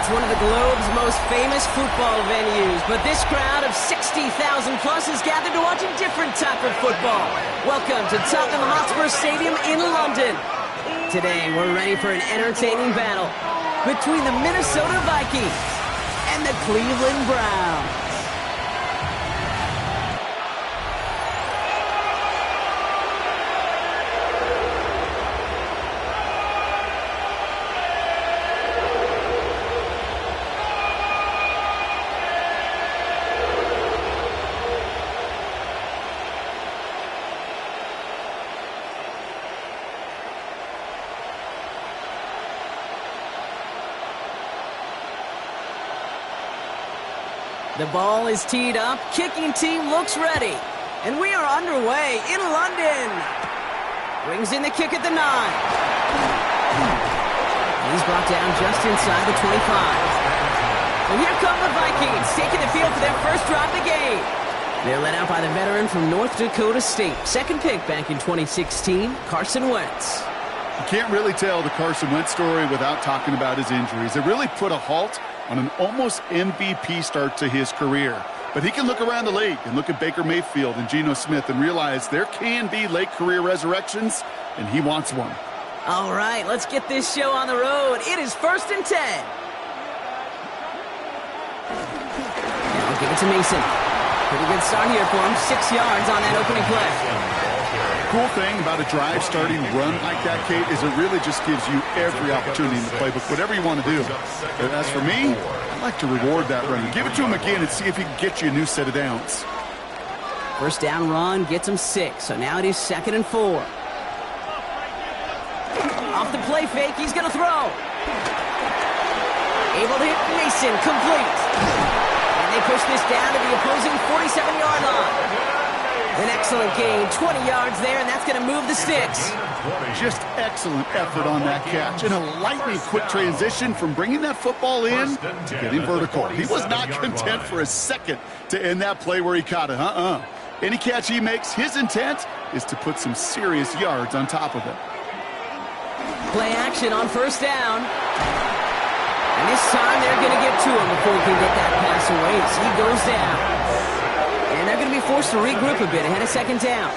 It's one of the globe's most famous football venues, but this crowd of 60,000 plus is gathered to watch a different type of football. Welcome to Tottenham Hotspur Stadium in London. Today, we're ready for an entertaining battle between the Minnesota Vikings and the Cleveland Browns. The ball is teed up, kicking team looks ready, and we are underway in London. Brings in the kick at the 9. He's brought down just inside the 25. And here come the Vikings, taking the field for their first drive of the game. They're led out by the veteran from North Dakota State. Second pick back in 2016, Carson Wentz. You can't really tell the Carson Wentz story without talking about his injuries. It really put a halt on an almost MVP start to his career. But he can look around the league and look at Baker Mayfield and Geno Smith and realize there can be late career resurrections, and he wants one. All right, let's get this show on the road. It is 1st and 10. Now give it to Mason. Pretty good start here for him. 6 yards on that opening play. Cool thing about a drive starting run like that, Kate, is it really just gives you every opportunity in the playbook, whatever you want to do. But as for me, I like to reward that run. Give it to him again and see if he can get you a new set of downs. First down run gets him 6, so now it is 2nd and 4. Off the play fake, he's going to throw. Able to hit Mason, complete. And they push this down to the opposing 47-yard line. An excellent gain, 20 yards there, and that's going to move the sticks. Just excellent effort on that catch, and a lightning quick transition from bringing that football in to getting vertical. He was not content for a second to end that play where he caught it. Any catch he makes, his intent is to put some serious yards on top of it. Play action on first down. And this time they're going to get to him before he can get that pass away as he goes down. And they're going to be forced to regroup a bit ahead of 2nd down.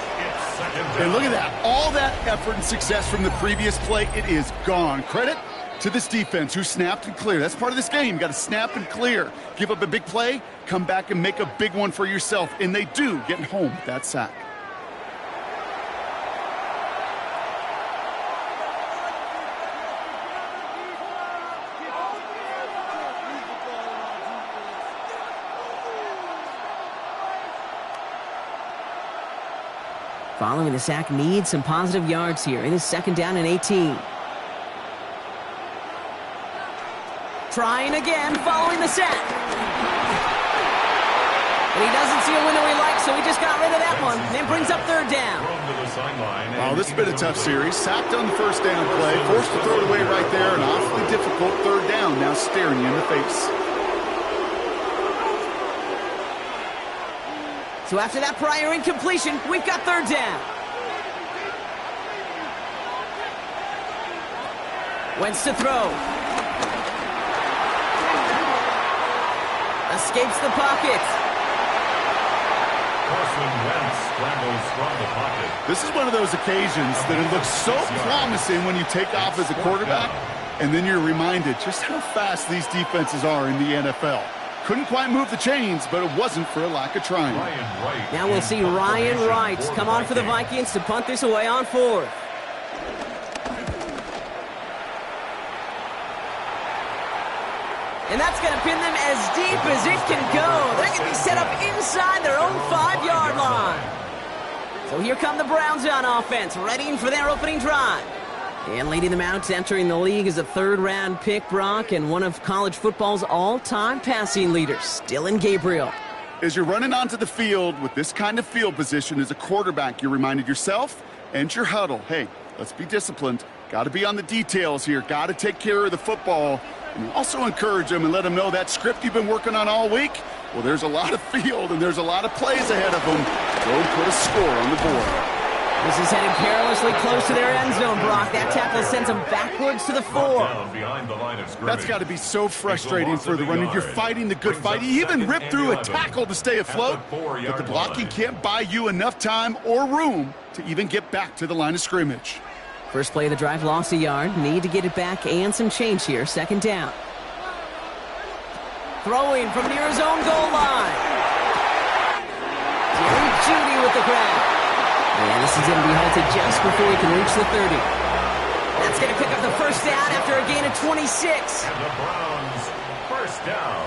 And look at that. All that effort and success from the previous play, it is gone. Credit to this defense who snapped and cleared. That's part of this game. You got to snap and clear. Give up a big play, come back and make a big one for yourself. And they do, getting home with that sack. Following the sack needs some positive yards here. It is 2nd down and 18. Trying again, following the sack. And he doesn't see a window he likes, so he just got rid of that one. And then brings up 3rd down. Wow, this has been a tough series. Sacked on the first down play, forced to throw it away right there. An awfully difficult 3rd down now staring you in the face. So after that prior incompletion, we've got 3rd down. Wentz to throw. Escapes the pocket. Carson Wentz scrambles from the pocket. This is one of those occasions that it looks so promising when you take off as a quarterback, and then you're reminded just how fast these defenses are in the NFL. Couldn't quite move the chains, but it wasn't for a lack of trying. Now we'll see Ryan Wright come on for the Vikings to punt this away on 4th. And that's going to pin them as deep as it can go. They're going to be set up inside their own 5-yard line. So here come the Browns on offense, readying for their opening drive. And leading them out, entering the league is a 3rd-round pick, Brock, and one of college football's all-time passing leaders, Dylan Gabriel. As you're running onto the field with this kind of field position as a quarterback, you're reminded yourself and your huddle, hey, let's be disciplined. Got to be on the details here. Got to take care of the football. And also encourage them and let them know that script you've been working on all week, well, there's a lot of field and there's a lot of plays ahead of them. Go put a score on the board. This is heading perilously close to their end zone, Brock. That tackle sends them backwards to the 4. That's got to be so frustrating for the runner. You're fighting the good fight. You even ripped through a tackle to stay afloat, but the blocking can't buy you enough time or room to even get back to the line of scrimmage. First play of the drive lost a yard. Need to get it back and some change here. Second down. Throwing from near his own goal line. Jerry Jeudy with the grab. And this is going to be halted just before he can reach the 30. That's going to pick up the first down after a gain of 26. And the Browns, first down.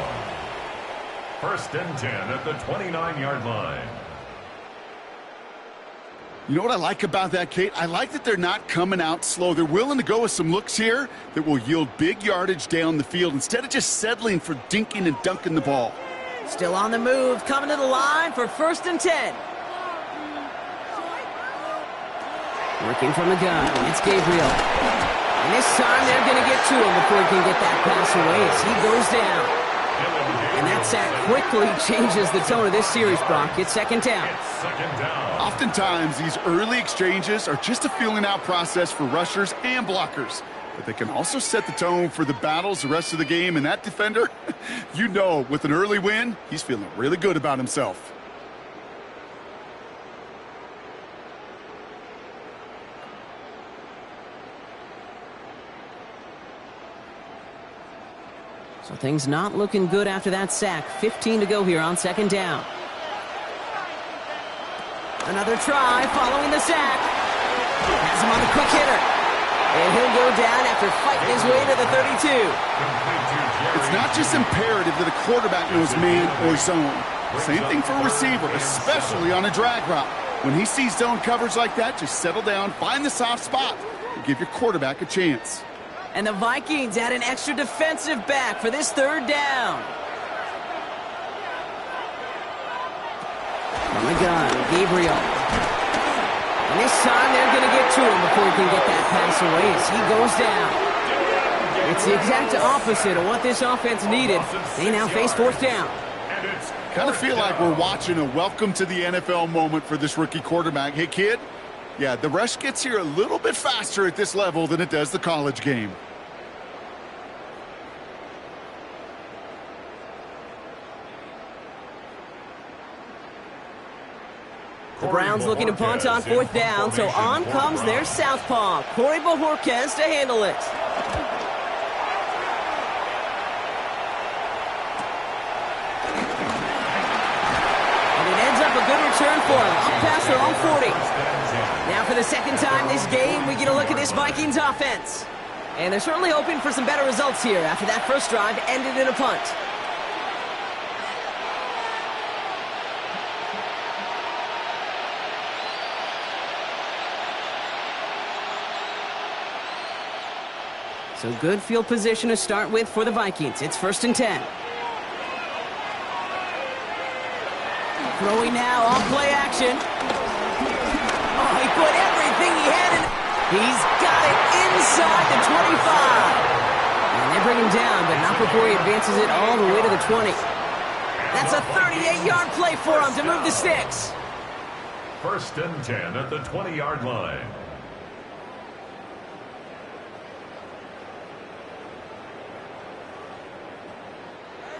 First and 10 at the 29-yard line. You know what I like about that, Kate? I like that they're not coming out slow. They're willing to go with some looks here that will yield big yardage down the field instead of just settling for dinking and dunking the ball. Still on the move, coming to the line for first and 10. Working from the gun, it's Gabriel. And this time they're going to get to him before he can get that pass away as he goes down. And that sack quickly changes the tone of this series, Brock. It's second down. Oftentimes, these early exchanges are just a feeling-out process for rushers and blockers. But they can also set the tone for the battles the rest of the game. And that defender, you know, with an early win, he's feeling really good about himself. So things not looking good after that sack. 15 to go here on second down. Another try following the sack. Has him on the quick hitter. And he'll go down after fighting his way to the 32. It's not just imperative that a quarterback knows man or zone. Same thing for a receiver, especially on a drag route. When he sees zone coverage like that, just settle down, find the soft spot, and give your quarterback a chance. And the Vikings add an extra defensive back for this third down. On the gun, Gabriel. And this time they're going to get to him before he can get that pass away as he goes down. It's the exact opposite of what this offense needed. They now face fourth down. Kind of feel like we're watching a welcome to the NFL moment for this rookie quarterback. Hey, kid. Yeah, the rush gets here a little bit faster at this level than it does the college game. The Browns looking to punt on fourth down, so on comes their southpaw, Corey Bojorquez, to handle it. And it ends up a good return for him, up past their own 40. Now for the second time this game, we get a look at this Vikings offense. And they're certainly hoping for some better results here after that first drive ended in a punt. So good field position to start with for the Vikings. It's first and 10. Throwing now off play action. Oh, he put everything he had in. He's got it inside the 25. And they bring him down, but not before he advances it all the way to the 20. That's a 38-yard play for him to move the sticks. First and 10 at the 20-yard line.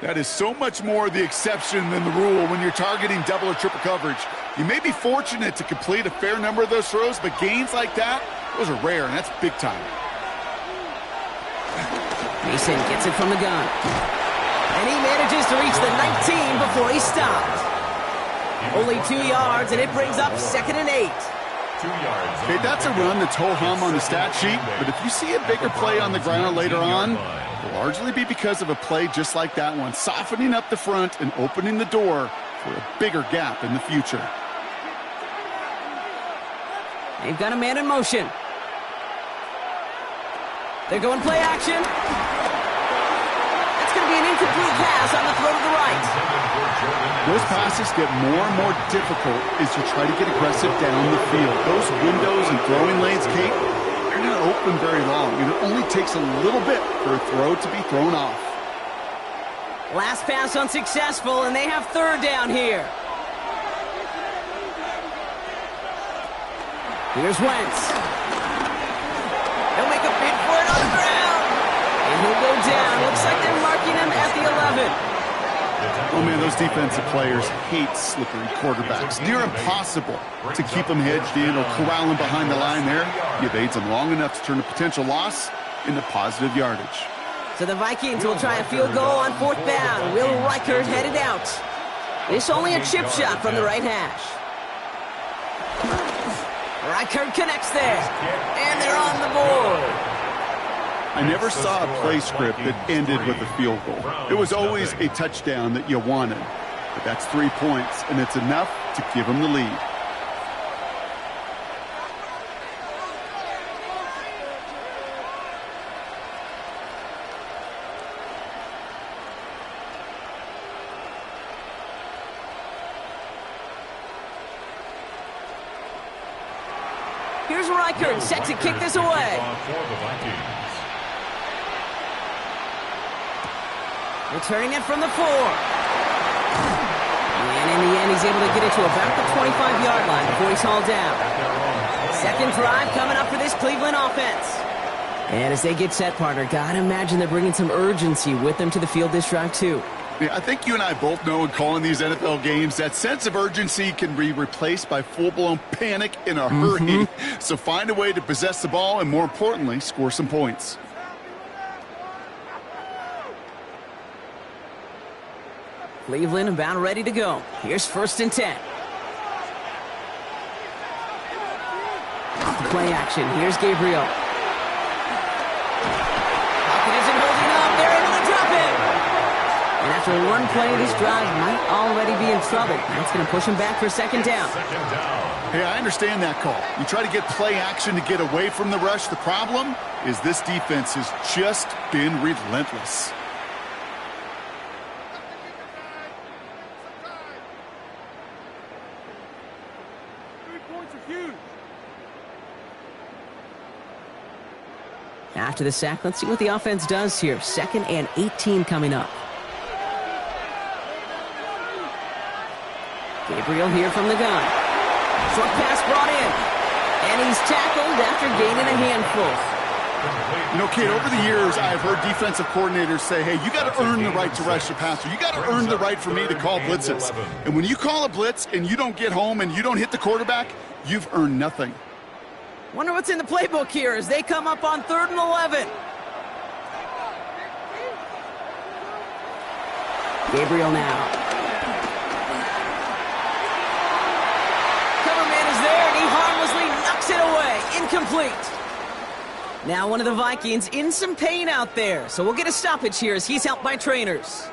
That is so much more the exception than the rule when you're targeting double or triple coverage. You may be fortunate to complete a fair number of those throws, but gains like that, those are rare, and that's big time. Mason gets it from the gun. And he manages to reach the 19 before he stopped. Only 2 yards, and it brings up second and 8. 2 yards. Okay, that's a run that's ho-hum on the stat sheet, but if you see a bigger play on the ground later on, it'll largely be because of a play just like that one, softening up the front and opening the door for a bigger gap in the future. They've got a man in motion. They're going play action. That's going to be an incomplete pass on the throw to the right. Those passes get more and more difficult as you try to get aggressive down the field. Those windows and throwing lanes, Kate, they're not open very long, and it only takes a little bit for a throw to be thrown off. Last pass unsuccessful, and they have third down here. Here's Wentz. He'll make a bid for it on the ground. And he'll go down. Looks like they're marking him at the 11. Oh, man, those defensive players hate slippery quarterbacks. Near impossible to keep them hedged in or corral them behind the line there. He evades them long enough to turn a potential loss into positive yardage. So the Vikings will try a field goal on 4th down. Will Reichert headed out. It's only a chip shot from the right hash. Reichert connects there. And they're on the board. I never saw a play script that ended with a field goal. It was always a touchdown that you wanted. But that's 3 points, and it's enough to give them the lead. Here's Reichert set to kick this away. Returning it from the 4. And in the end, he's able to get it to about the 25-yard line before he's hauled down. Second drive coming up for this Cleveland offense. And as they get set, partner, gotta imagine they're bringing some urgency with them to the field this drive, too. Yeah, I think you and I both know in calling these NFL games that sense of urgency can be replaced by full-blown panic in a hurry. So find a way to possess the ball and, more importantly, score some points. Cleveland about ready to go. Here's 1st and 10. Play action. Here's Gabriel. Pocket isn't holding up. They're able to drop it. And after one play, this drive might already be in trouble. That's going to push him back for 2nd down. Hey, I understand that call. You try to get play action to get away from the rush. The problem is this defense has just been relentless. After the sack, let's see what the offense does here. 2nd and 18 coming up. Gabriel here from the gun. Short pass brought in. And he's tackled after gaining a handful. You know, kid, over the years, I've heard defensive coordinators say, hey, you got to earn the right to rush the passer. You got to earn the right for me to call blitzes. And when you call a blitz and you don't get home and you don't hit the quarterback, you've earned nothing. Wonder what's in the playbook here as they come up on 3rd and 11. Gabriel now. Cover man is there, and he harmlessly knocks it away. Incomplete. Now one of the Vikings in some pain out there, so we'll get a stoppage here as he's helped by trainers.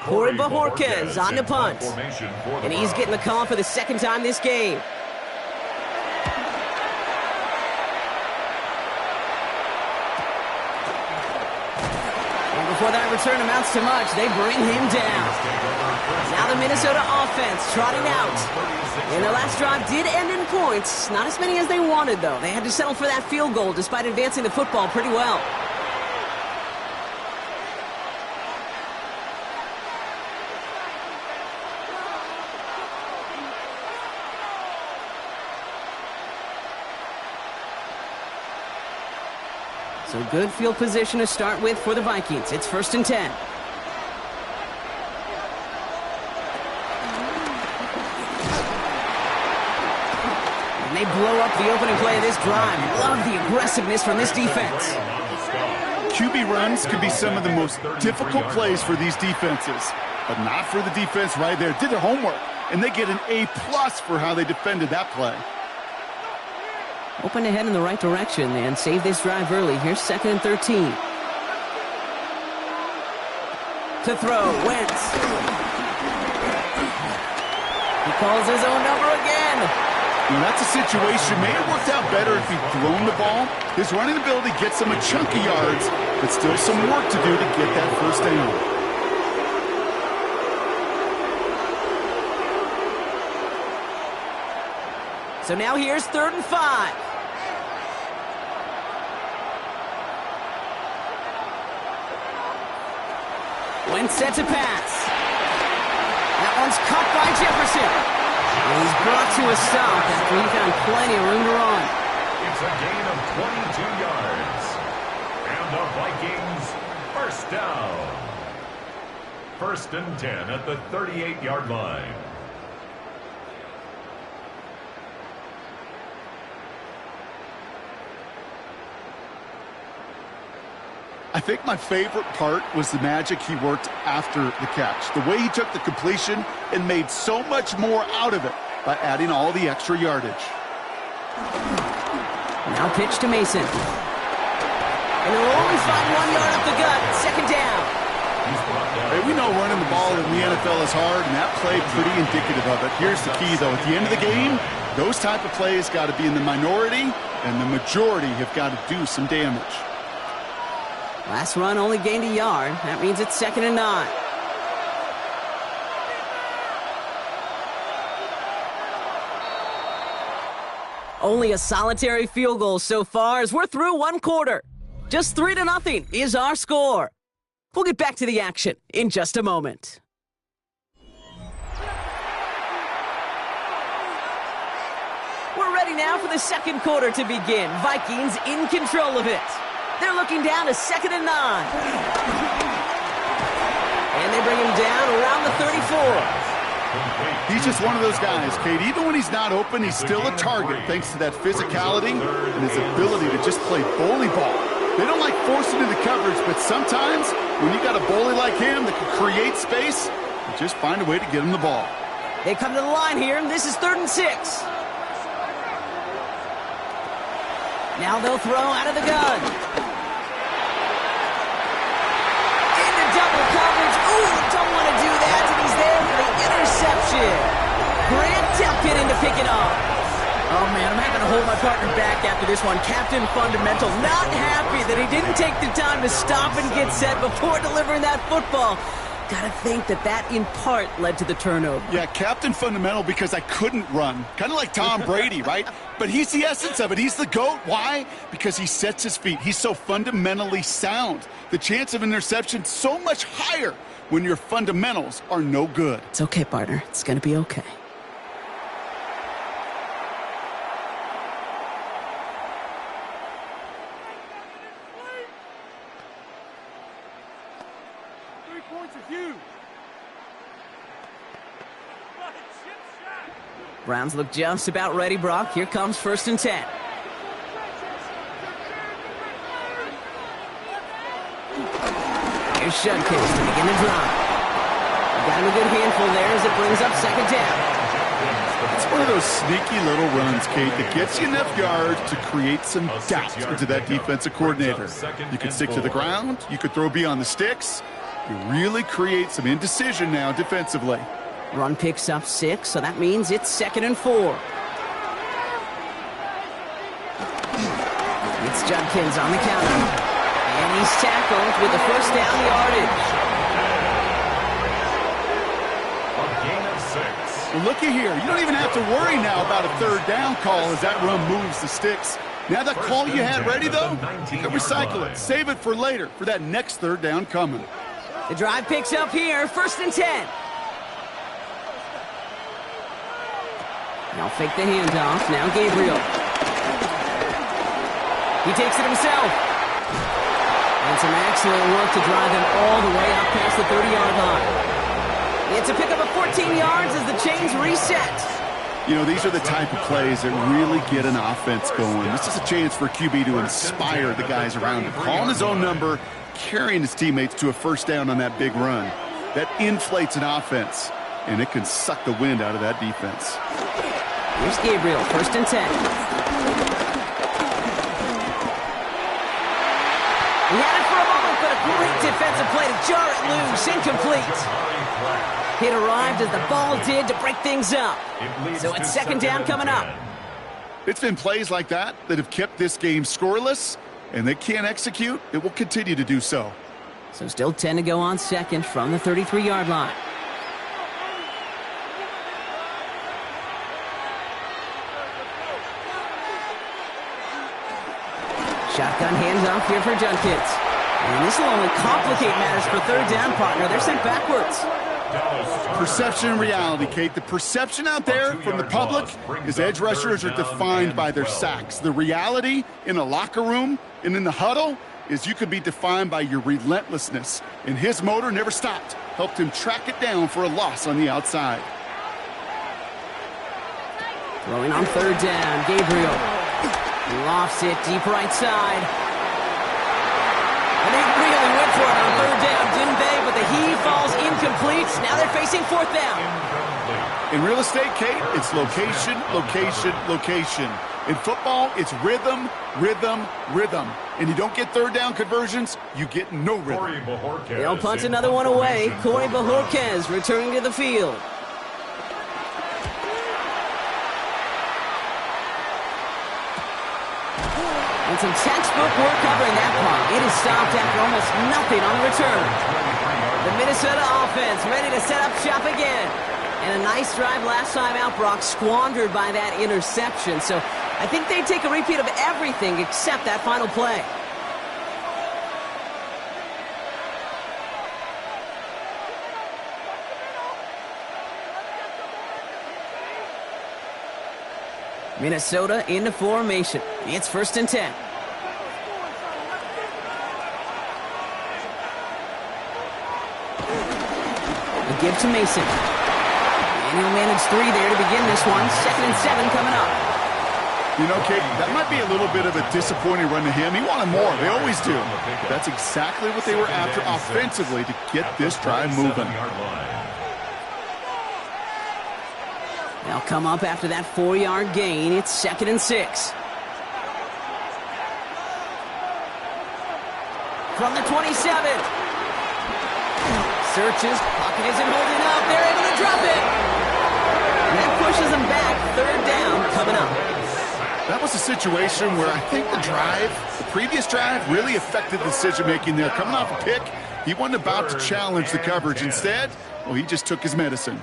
Corey Bajorquez on the punt. And he's getting the call for the 2nd time this game. And before that return amounts to much, they bring him down. Now the Minnesota offense trotting out. And the last drive did end in points. Not as many as they wanted, though. They had to settle for that field goal despite advancing the football pretty well. So good field position to start with for the Vikings. It's 1st and 10. And they blow up the opening play of this drive. Love the aggressiveness from this defense. QB runs could be some of the most difficult plays for these defenses, but not for the defense right there. Did their homework, and they get an A+ for how they defended that play. Open ahead in the right direction and save this drive early. Here's 2nd and 13. To throw, Wentz. He calls his own number again. Now, that's a situation may have worked out better if he'd thrown the ball. His running ability gets him a chunk of yards, but still some work to do to get that first down. So now here's 3rd and 5. Wentz set to pass. That one's caught by Jefferson. And he's brought to a stop after he found plenty of room to run. It's a gain of 22 yards. And the Vikings, first down. 1st and 10 at the 38-yard line. I think my favorite part was the magic he worked after the catch. The way he took the completion and made so much more out of it by adding all the extra yardage. Now pitch to Mason. And he'll only find 1 yard up the gut. 2nd down. Hey, we know running the ball in the NFL is hard, and that play pretty indicative of it. Here's the key, though. At the end of the game, those type of plays got to be in the minority, and the majority have got to do some damage. Last run only gained a yard. That means it's 2nd and 9. Only a solitary field goal so far as we're through 1 quarter. Just 3-0 is our score. We'll get back to the action in just a moment. We're ready now for the 2nd quarter to begin. Vikings in control of it. They're looking down to 2nd and 9. And they bring him down around the 34. He's just one of those guys, Kate. Even when he's not open, he's still a target thanks to that physicality and his ability to just play bully ball. They don't like forcing into coverage, but sometimes when you got a bully like him that can create space, you just find a way to get him the ball. They come to the line here, and this is 3rd and 6. Now they'll throw out of the gun. Into double coverage. Ooh, don't want to do that, and he's there for the interception. Grant Telkin in to pick it up. Oh, man, I'm having to hold my partner back after this one. Captain Fundamental not happy that he didn't take the time to stop and get set before delivering that football. Gotta think that in part led to the turnover. Yeah, Captain Fundamental because I couldn't run. Kind of like Tom Brady, right? But he's the essence of it. He's the GOAT. Why? Because he sets his feet. He's so fundamentally sound. The chance of interception so much higher when your fundamentals are no good. It's okay, partner. It's gonna be okay. Browns look just about ready, Brock. Here comes 1st and 10. Here's Judkins to begin the drive. Got him a good handful there as it brings up 2nd down. It's one of those sneaky little runs, Kate, that gets you enough yards to create some doubt into that defensive coordinator. You could stick to the ground. You could throw beyond the sticks. You really create some indecision now defensively. Run picks up 6, so that means it's 2nd and 4. It's Judkins on the counter. And he's tackled with the 1st down yardage. A gain of 6. Well, looky here. You don't even have to worry now about a 3rd down call as that run moves the sticks. Now that call you had ready, though, you can recycle it. Save it for later, for that next 3rd down coming. The drive picks up here, 1st and 10. Now fake the handoff. Now Gabriel. He takes it himself. And some excellent work to drive them all the way out past the 30-yard line. It's a pickup of 14 yards as the chains reset. You know, these are the type of plays that really get an offense going. This is a chance for QB to inspire the guys around him. Calling his own number, carrying his teammates to a 1st down on that big run. That inflates an offense, and it can suck the wind out of that defense. Here's Gabriel, 1st and 10. He had it for a moment, but a great defensive play to jar it loose. Incomplete. It arrived as the ball did to break things up. So it's 2nd down coming up. It's been plays like that that have kept this game scoreless, and they can't execute. It will continue to do so. So still 10 to go on second from the 33-yard line. Shotgun handoff here for Junkins. And this will only complicate matters for third down, partner. They're sent backwards. Perception and reality, Kate. The perception out there from the public is edge rushers are defined by their sacks. The reality in a locker room and in the huddle is you could be defined by your relentlessness. And his motor never stopped. Helped him track it down for a loss on the outside. Throwing on third down, Gabriel. Lofts it deep right side. And they really went for it on third down, didn't they? But the heave falls incomplete. Now they're facing fourth down. In real estate, Kate, it's location, location, location. In football, it's rhythm, rhythm, rhythm. And you don't get third down conversions, you get no rhythm. They'll punt another one away. Corey Bajorquez returning to the field. And some textbook work covering that punt. It is stopped after almost nothing on the return. The Minnesota offense ready to set up shop again. And a nice drive last time out, Brock, squandered by that interception. So I think they take a repeat of everything except that final play. Minnesota into formation. It's 1st and 10. A give to Mason. And he'll manage 3 there to begin this one. 2nd and 7 coming up. You know, Kate, that might be a little bit of a disappointing run to him. He wanted more. They always do. That's exactly what they were after offensively to get this drive moving. They'll come up after that 4-yard gain. It's 2nd and 6. From the 27. Searches. Pocket isn't holding up. They're able to drop it. And that pushes them back. 3rd down coming up. That was a situation where I think the previous drive, really affected the decision-making there. Coming off a pick, he wasn't about to challenge the coverage. Instead, well, he just took his medicine.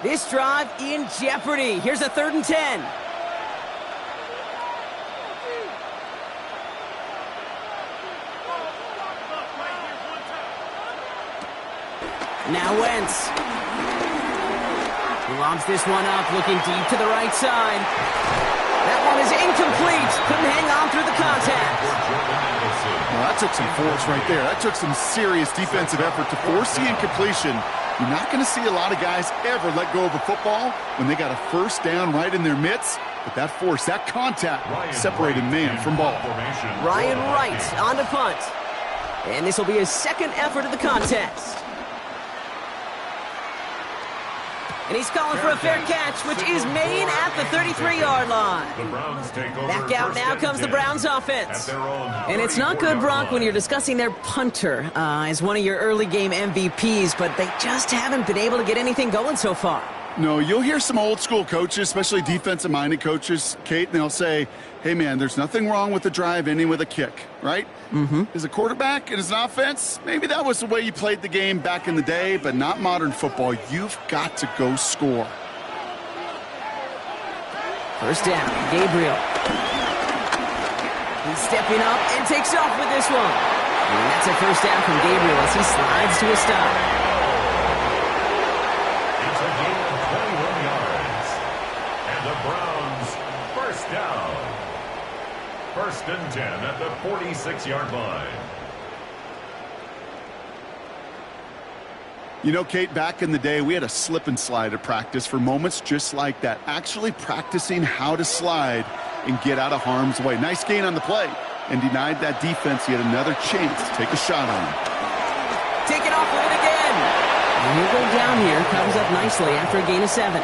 This drive in jeopardy. Here's a 3rd and 10. Now Wentz. He lobs this one up, looking deep to the right side. That one is incomplete. Couldn't hang on through the contact. Well, that took some force right there. That took some serious defensive effort to force the incompletion. You're not going to see a lot of guys ever let go of a football when they got a 1st down right in their midst. But that force, that contact, separated man from ball. Ryan Wright on to punt. And this will be his 2nd effort of the contest. And he's calling for a fair catch, which is made at the 33-yard line. Back out now comes the Browns offense. And it's not good, Brock, when you're discussing their punter as one of your early game MVPs, but they just haven't been able to get anything going so far. No, you'll hear some old school coaches, especially defensive-minded coaches, Kate, and they'll say, hey, man, there's nothing wrong with the drive ending with a kick, right? Mm-hmm. As a quarterback and as an offense, maybe that was the way you played the game back in the day, but not modern football. You've got to go score. 1st down, Gabriel. He's stepping up and takes off with this one. And that's a 1st down from Gabriel as he slides to a stop. It's a gain of 21 yards. And the Browns, 1st down. 1st and 10 at the 46-yard line. You know, Kate, back in the day, we had a slip and slide at practice for moments just like that. Actually practicing how to slide and get out of harm's way. Nice gain on the play. And denied that defense yet another chance to take a shot on him. Take it off with it again. And he'll go down here. Comes up nicely after a gain of 7.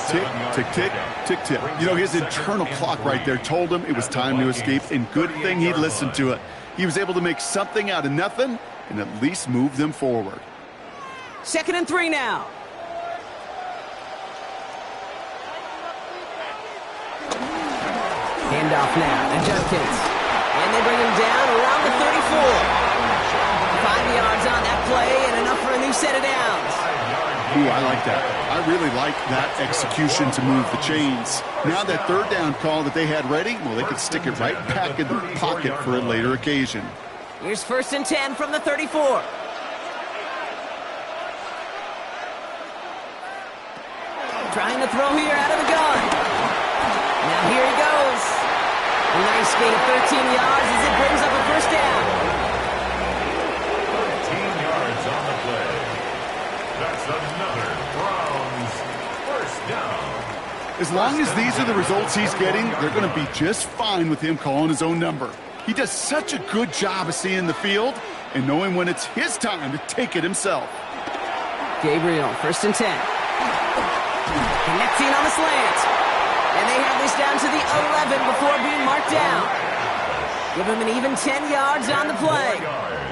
Tick, tick, tick, tick, tick. You know, his internal clock right there told him it was time to escape, and good thing he listened to it. He was able to make something out of nothing and at least move them forward. 2nd and 3 now. Handoff now to Judkins. And they bring him down around the 34. 5 yards on that play and enough for a new set of downs. Ooh, I like that. I really like that execution to move the chains. Now that 3rd down call that they had ready, well, they could stick it right back in the pocket for a later occasion. Here's 1st and 10 from the 34. Trying to throw here out of the gun. Now here he goes. A nice gain of 13 yards as it brings up a 1st down. 13 yards on the play. That's another Browns 1st down. As long as these are the results he's getting, they're going to be just fine with him calling his own number. He does such a good job of seeing the field and knowing when it's his time to take it himself. Gabriel, 1st and 10. Connecting on the slant. And they have this down to the 11 before being marked down. Give him an even 10 yards on the play.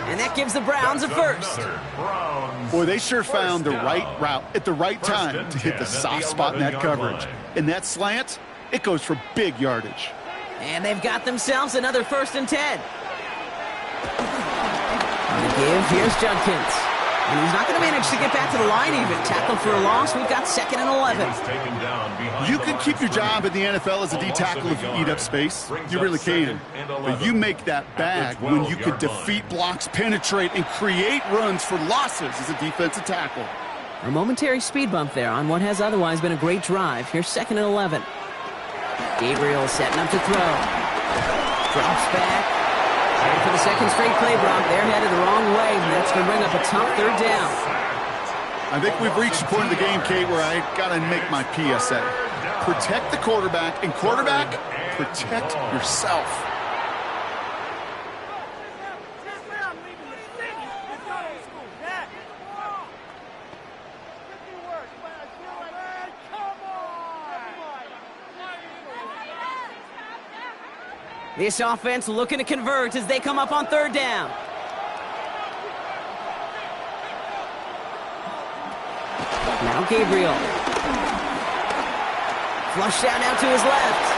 And that gives the Browns a 1st. Boy, they sure found the right route at the right time to hit the soft spot in that coverage. And that slant, it goes for big yardage. And they've got themselves another 1st and 10. On the give, here's Judkins. And he's not going to manage to get back to the line even. Tackled for a loss. We've got 2nd and 11. You can keep your job in the NFL as a D-tackle if you eat up space. You really can. But you make that bag when you can defeat blocks, penetrate, and create runs for losses as a defensive tackle. A momentary speed bump there on what has otherwise been a great drive. Here's 2nd and 11. Gabriel setting up to throw. Drops back. Ready for the 2nd straight play, Brock. They're headed the wrong way, and that's going to bring up a tough 3rd down. I think we've reached the point of the game, Kate, where I got to make my PSA. Protect the quarterback, and quarterback, protect yourself. This offense looking to convert as they come up on 3rd down. Now Gabriel. Flushed out now to his left.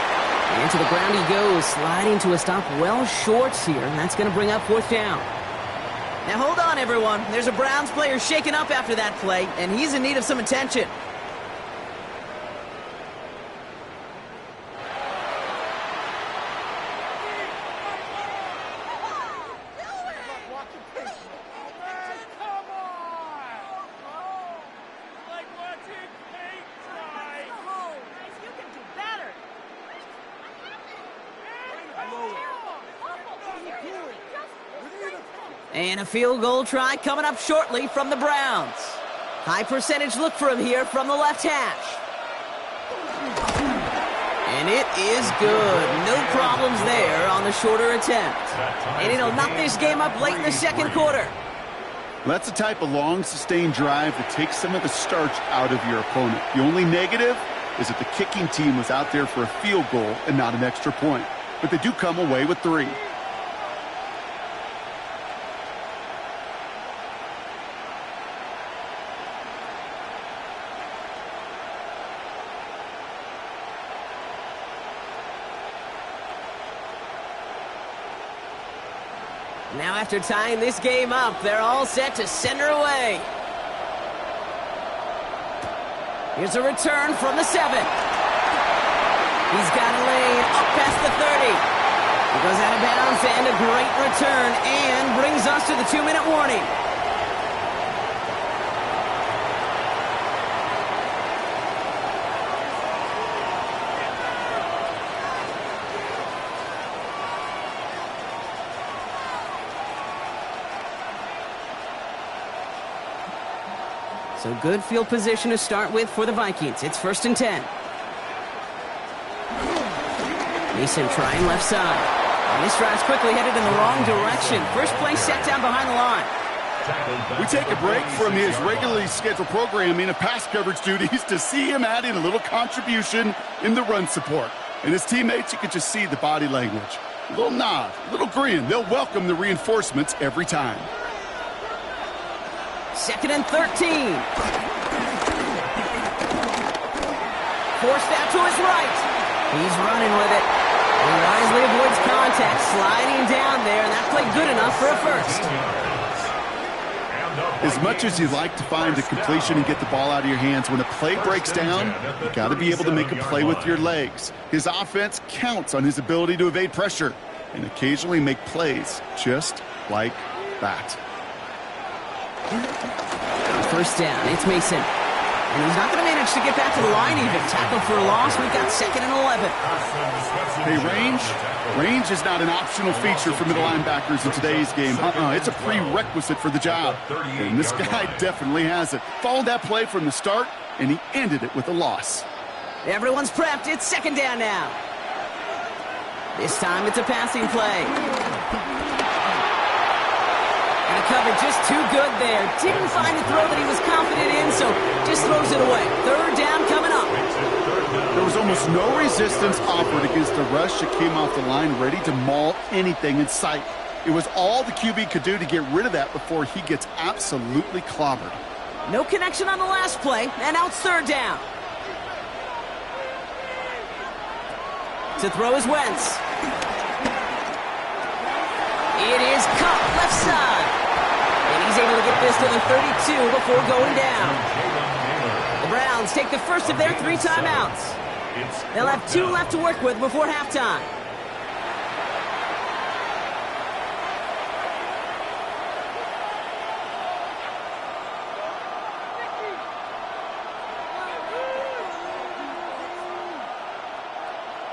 And to the ground he goes, sliding to a stop well short here, and that's going to bring up 4th down. Now hold on, everyone. There's a Browns player shaken up after that play, and he's in need of some attention. And a field goal try coming up shortly from the Browns. High percentage look for him here from the left hash. And it is good. No problems there on the shorter attempt. And it'll knock this game up late in the 2nd quarter. That's the type of long, sustained drive that takes some of the starch out of your opponent. The only negative is that the kicking team was out there for a field goal and not an extra point. But they do come away with 3. Now after tying this game up, they're all set to send her away. Here's a return from the 7. He's got a lane up past the 30. He goes out of bounds and a great return and brings us to the 2-minute warning. So good field position to start with for the Vikings. It's 1st and 10. Mason trying left side. And this drive's quickly headed in the wrong direction. First play set down behind the line. We take a break from his regularly scheduled programming of pass coverage duties to see him adding a little contribution in the run support. And his teammates, you could just see the body language. A little nod, a little grin. They'll welcome the reinforcements every time. 2nd and 13. Forced out to his right. He's running with it. He wisely avoids contact, sliding down there, and that played good enough for a first. As much as you like to find a completion and get the ball out of your hands, when a play breaks down, you got to be able to make a play with your legs. His offense counts on his ability to evade pressure and occasionally make plays just like that. First down, it's Mason. And he's not going to manage to get back to the line even. Tackled for a loss. We've got 2nd and 11. Hey, range is not an optional feature for middle linebackers in today's game. It's a prerequisite for the job. And this guy definitely has it. Followed that play from the start, and he ended it with a loss. Everyone's prepped. It's 2nd down now. This time it's a passing play. And the cover just too good there. Didn't find the throw that he was confident in, so just throws it away. 3rd down coming up. There was almost no resistance offered against the rush that came off the line ready to maul anything in sight. It was all the QB could do to get rid of that before he gets absolutely clobbered. No connection on the last play, and now it's 3rd down. To throw is Wentz. It is caught left side. And he's able to get this to the 32 before going down. The Browns take the first of their 3 timeouts. They'll have 2 left to work with before halftime.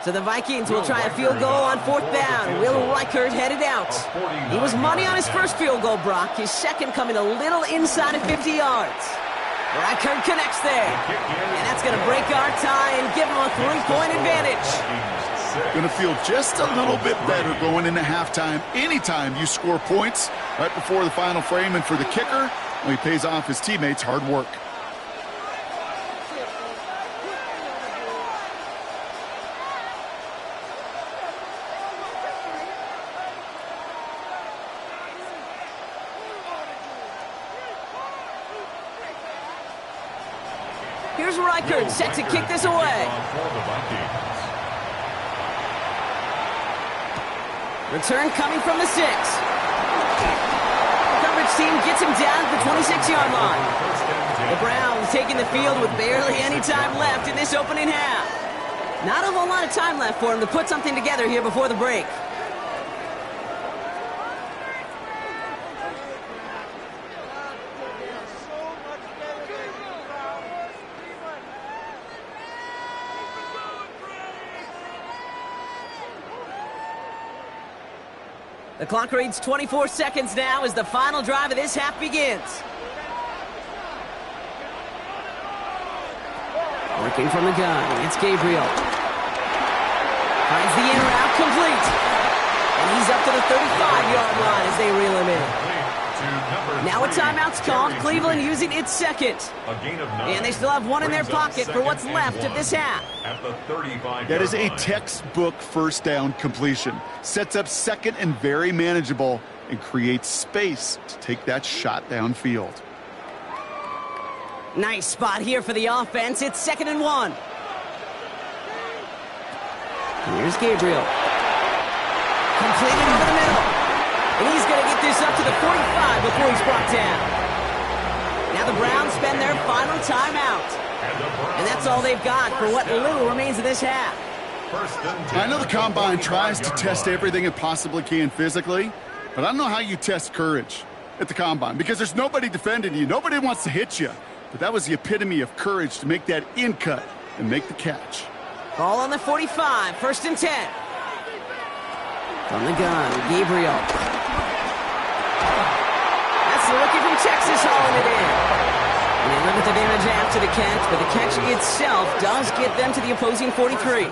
So the Vikings will try a field goal on 4th down. Will Reichert headed out. He was money on his first field goal, Brock. His second coming a little inside of 50 yards. Reichert connects there. And that's going to break our tie and give him a 3-point advantage. Going to feel just a little bit better going into halftime. Anytime you score points right before the final frame, and for the kicker, well, he pays off his teammates' hard work. Here's Reichert set to kick this away. Return coming from the 6. Coverage team gets him down at the 26-yard line. The Browns taking the field with barely any time left in this opening half. Not a whole lot of time left for him to put something together here before the break. The clock reads 24 seconds now as the final drive of this half begins. Working from the gun, it's Gabriel. Finds the in route complete. And he's up to the 35-yard line as they reel him in. Now a timeout's called. Cleveland using its second. And they still have 1 in their pocket for what's left of this half. That is a textbook first down completion. Sets up second and very manageable and creates space to take that shot downfield. Nice spot here for the offense. It's 2nd and 1. Here's Gabriel. Completed over the middle. And he's going to get this up to the 45 before he's brought down. Now the Browns spend their final timeout. And that's all they've got for what little remains of this half. I know the Combine tries to test everything it possibly can physically, but I don't know how you test courage at the Combine because there's nobody defending you. Nobody wants to hit you. But that was the epitome of courage to make that in cut and make the catch. Ball on the 45, 1st and 10. From the gun, Gabriel. That's the rookie from Texas hauling it in. And they limit the damage after the catch, but the catch itself does get them to the opposing 43.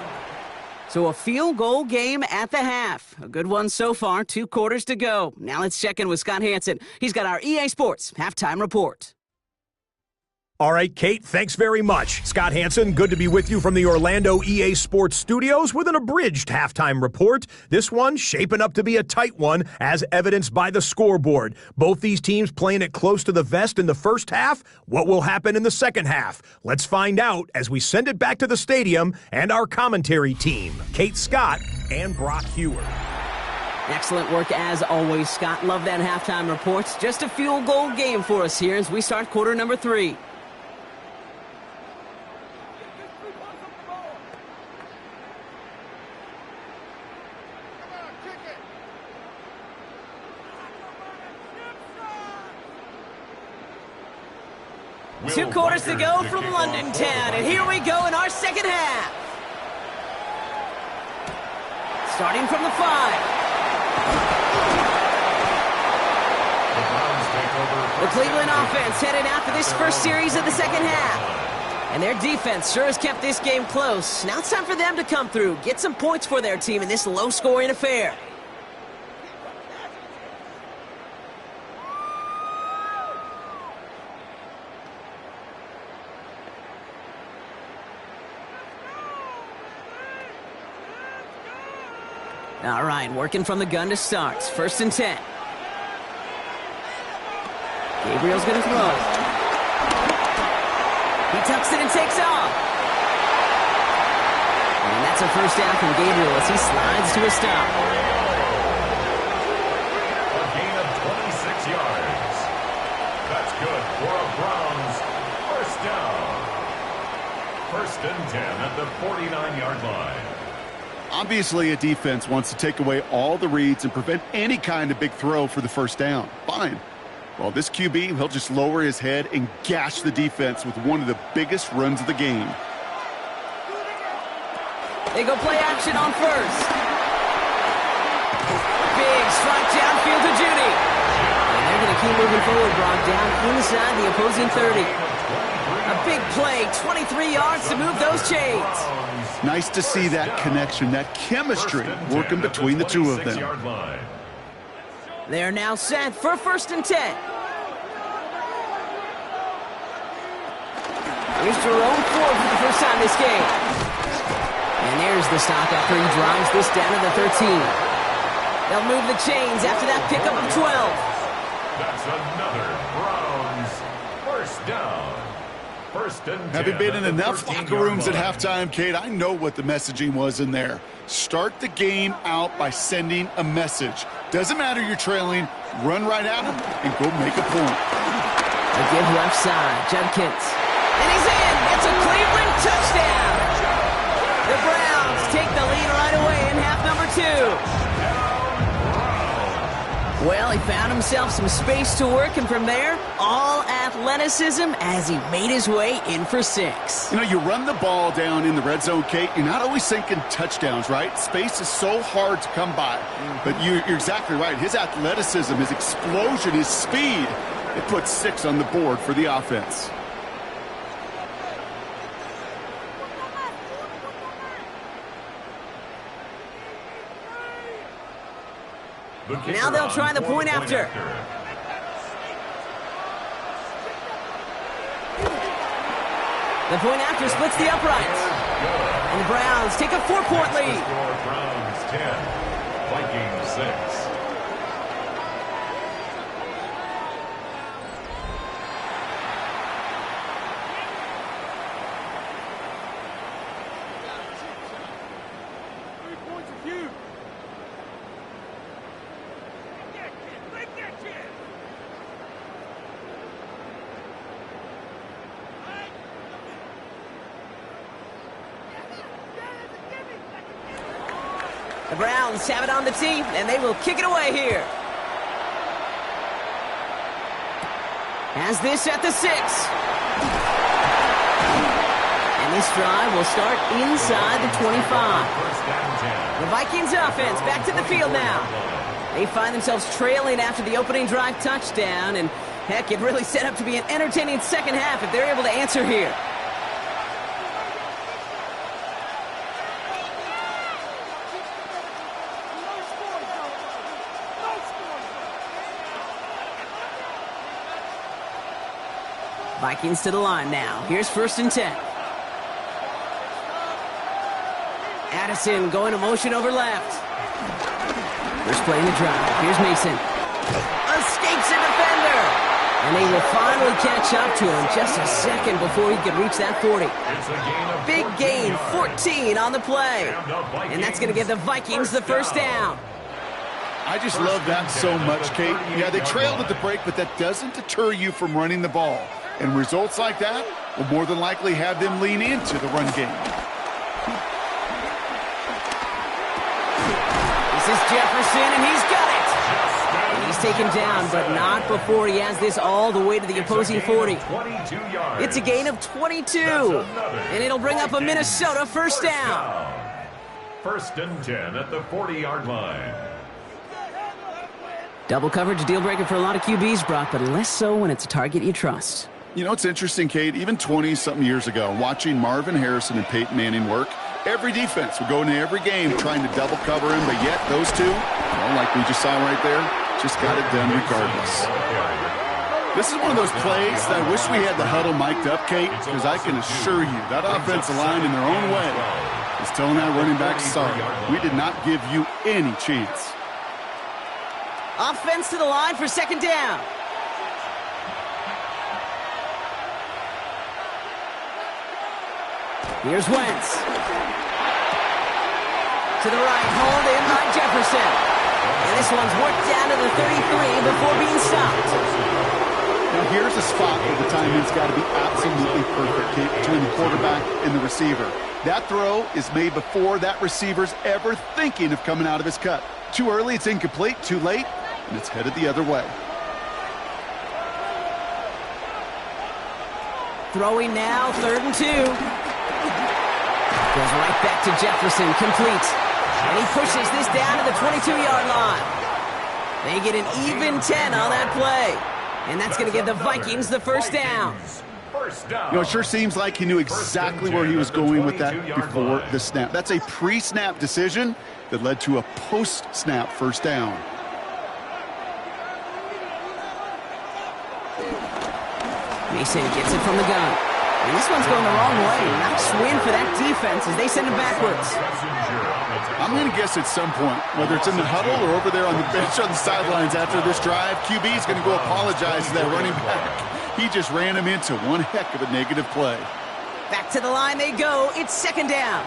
So a field goal game at the half. A good one so far, 2 quarters to go. Now let's check in with Scott Hansen. He's got our EA Sports halftime report. All right, Kate, thanks very much. Scott Hansen, good to be with you from the Orlando EA Sports studios with an abridged halftime report. This one shaping up to be a tight one, as evidenced by the scoreboard. Both these teams playing it close to the vest in the first half. What will happen in the second half? Let's find out as we send it back to the stadium and our commentary team, Kate Scott and Brock Hewer. Excellent work as always, Scott. Love that halftime report. Just a field goal game for us here as we start quarter number 3. Two quarters to go from London Town, and here we go in our second half. Starting from the 5. The Cleveland offense headed out for this first series of the second half. And their defense sure has kept this game close. Now it's time for them to come through, get some points for their team in this low-scoring affair. All right, working from the gun to start. 1st and 10. Gabriel's going to throw. He tucks it and takes off. And that's a first down from Gabriel as he slides to a stop. A gain of 26 yards. That's good for a Browns first down. 1st and 10 at the 49-yard line. Obviously, a defense wants to take away all the reads and prevent any kind of big throw for the first down. Fine. Well, this QB, he'll just lower his head and gash the defense with one of the biggest runs of the game. They go play action on 1st. Big strike downfield to Judy. And they're going to keep moving forward, Brock, down inside the opposing 30. A big play, 23 yards to move those chains. Nice to see that connection, that chemistry working between the two of them. They're now set for 1st and 10. Here's Jerome Ford for the first time this game. And there's the stop after he drives this down to the 13. They'll move the chains after that pickup of 12. That's another Browns first down. 1st and 10. Having been in enough locker rooms at halftime, Kate, I know what the messaging was in there. Start the game out by sending a message. Doesn't matter you're trailing, run right at them and go make a point. They give left side, Judkins. And he's in! It's a Cleveland touchdown! The Browns take the lead right away in half number 2. Well, he found himself some space to work, and from there, all athleticism as he made his way in for 6. You know, you run the ball down in the red zone, Kate, you're not always thinking touchdowns, right? Space is so hard to come by. But you're exactly right. His athleticism, his explosion, his speed, it puts 6 on the board for the offense. Now they'll try the point after. The point after splits the uprights. And the Browns take a 4-point lead. Browns 10, Vikings 6. The Browns have it on the tee, and they will kick it away here. Has this at the 6. And this drive will start inside the 25. The Vikings offense back to the field now. They find themselves trailing after the opening drive touchdown, and heck, it really set up to be an entertaining second half if they're able to answer here. Vikings to the line now. Here's 1st and 10. Addison going to motion over left. First play in the drive. Here's Mason. Escapes a defender. And they will finally catch up to him just a second before he could reach that 40. Big gain, 14 on the play. And that's going to give the Vikings the first down. I just love that so much, Kate. Yeah, they trailed at the break, but that doesn't deter you from running the ball. And results like that will more than likely have them lean into the run game. This is Jefferson, and he's got it. And he's taken down, but not before he has this all the way to the opposing 40. It's a gain of 22, and it'll bring up a Minnesota first down. 1st and 10 at the 40-yard line. Double coverage deal breaker for a lot of QBs, Brock, but less so when it's a target you trust. You know, it's interesting, Kate, even 20-something years ago, watching Marvin Harrison and Peyton Manning work, every defense would go into every game trying to double cover him, but yet those two, well, like we just saw right there, just got it done regardless. This is one of those plays that I wish we had the huddle mic'd up, Kate, because I can assure you that offensive line in their own way is telling that running back, sorry, we did not give you any chance. Offense to the line for 2nd down. Here's Wentz. To the right, hauled in by Jefferson. And this one's worked down to the 33 before being stopped. Now here's a spot where the timing's got to be absolutely perfect, Kate, between the quarterback and the receiver. That throw is made before that receiver's ever thinking of coming out of his cut. Too early, it's incomplete. Too late, and it's headed the other way. Throwing now, 3rd and 2. Goes right back to Jefferson, complete. And he pushes this down to the 22-yard line. They get an even 10 on that play. And that's going to give the Vikings the first down. You know, it sure seems like he knew exactly where he was going with that before the snap. That's a pre-snap decision that led to a post-snap first down. Mason gets it from the gun. And this one's going the wrong way. Nice win for that defense as they send it backwards. I'm going to guess at some point, whether it's in the huddle or over there on the bench on the sidelines after this drive, QB's going to go apologize to that running back. He just ran him into one heck of a negative play. Back to the line they go. It's 2nd down.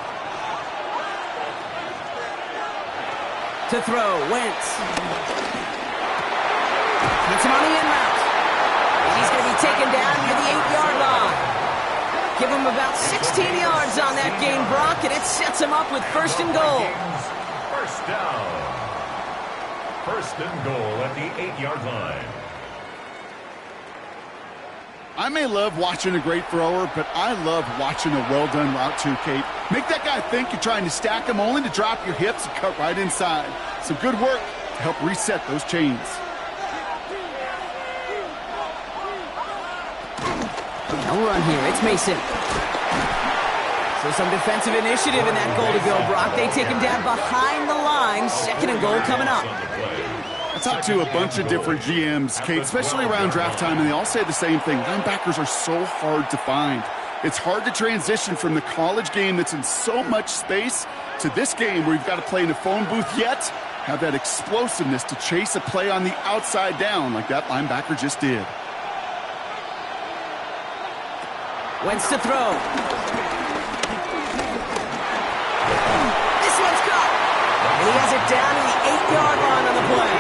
To throw, Wentz. Hits him on the in route. And he's going to be taken down near the 8-yard line. Give him about 16 yards on that gain, Brock, and it sets him up with 1st and goal. First down. 1st and goal at the 8-yard line. I may love watching a great thrower, but I love watching a well-done route too, Kate. Make that guy think you're trying to stack him only to drop your hips and cut right inside. Some good work to help reset those chains. No run here. It's Mason. So some defensive initiative in that goal to go, Brock. They take him down behind the line. 2nd and goal coming up. I talked to a bunch of different GMs, Kate, especially around draft time, and they all say the same thing. Linebackers are so hard to find. It's hard to transition from the college game that's in so much space to this game where you've got to play in a phone booth, yet have that explosiveness to chase a play on the outside down like that linebacker just did. Wentz to throw. This one's caught. And he has it down to the 8-yard line on the play.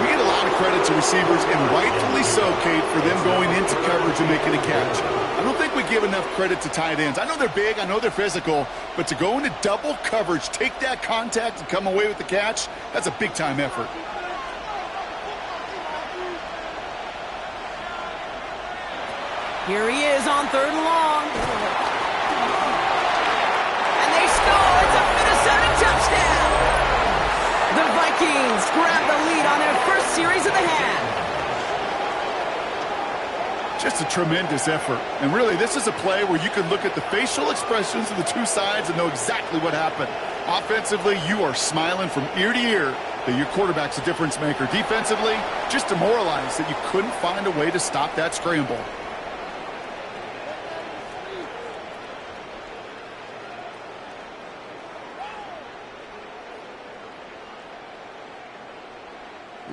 We get a lot of credit to receivers, and rightfully so, Kate, for them going into coverage and making a catch. I don't think we give enough credit to tight ends. I know they're big, I know they're physical, but to go into double coverage, take that contact, and come away with the catch, that's a big-time effort. Here he is on 3rd and long. And they score. It's a Minnesota touchdown. The Vikings grab the lead on their first series of the half. Just a tremendous effort. And really, this is a play where you can look at the facial expressions of the two sides and know exactly what happened. Offensively, you are smiling from ear to ear that your quarterback's a difference maker. Defensively, just demoralized that you couldn't find a way to stop that scramble.